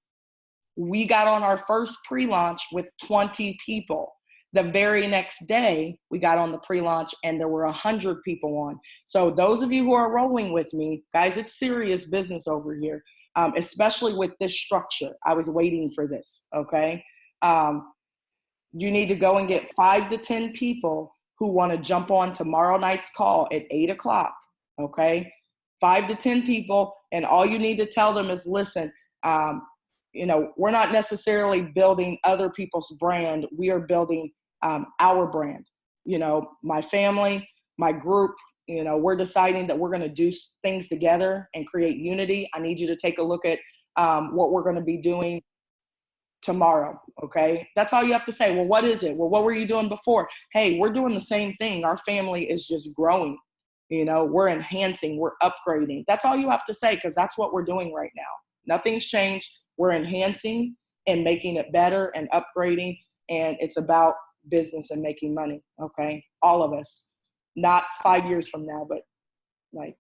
we got on our first pre-launch with 20 people. The very next day, we got on the pre-launch and there were 100 people on. So those of you who are rolling with me, guys, it's serious business over here, especially with this structure. I was waiting for this, okay? You need to go and get 5 to 10 people who want to jump on tomorrow night's call at 8 o'clock, okay? 5 to 10 people, and all you need to tell them is, listen, we're not necessarily building other people's brand. We are building our brand. My family, my group, we're deciding that we're going to do things together and create unity. I need you to take a look at what we're going to be doing tomorrow, okay? That's all you have to say. Well, what is it? Well, what were you doing before? Hey, we're doing the same thing. Our family is just growing. We're enhancing, we're upgrading. That's all you have to say, because that's what we're doing right now. Nothing's changed. We're enhancing and making it better and upgrading, and it's about business and making money, okay? All of us. Not 5 years from now, but like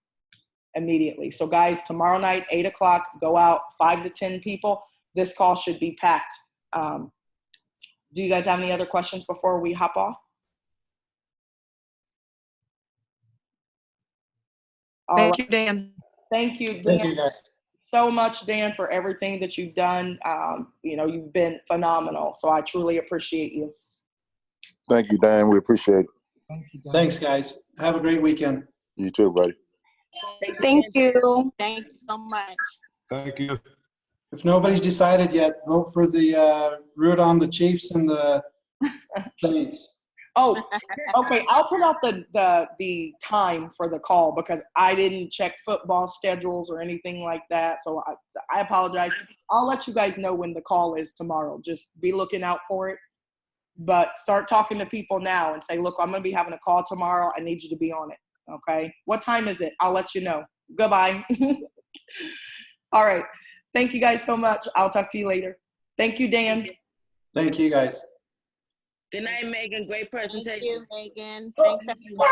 immediately. So guys, tomorrow night, 8 o'clock, go out, 5 to 10 people. This call should be packed. Do you guys have any other questions before we hop off? Thank you, Dan. Thank you, Dan. Thank you, guys. So much, Dan, for everything that you've done. You've been phenomenal. So I truly appreciate you. Thank you, Dan. We appreciate it. Thanks, guys. Have a great weekend. You too, buddy. Thank you. Thank you so much. Thank you. If nobody's decided yet, vote for the root on the Chiefs and the Saints. Oh, okay. I'll put out the time for the call because I didn't check football schedules or anything like that. So I apologize. I'll let you guys know when the call is tomorrow. Just be looking out for it. But start talking to people now and say, look, I'm going to be having a call tomorrow. I need you to be on it. Okay. What time is it? I'll let you know. Goodbye. All right. Thank you guys so much. I'll talk to you later. Thank you, Dan. Thank you, guys. Good night, Megan. Great presentation. Thank you, Megan. Thanks, everyone.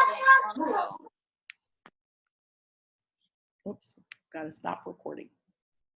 Oops. Got to stop recording.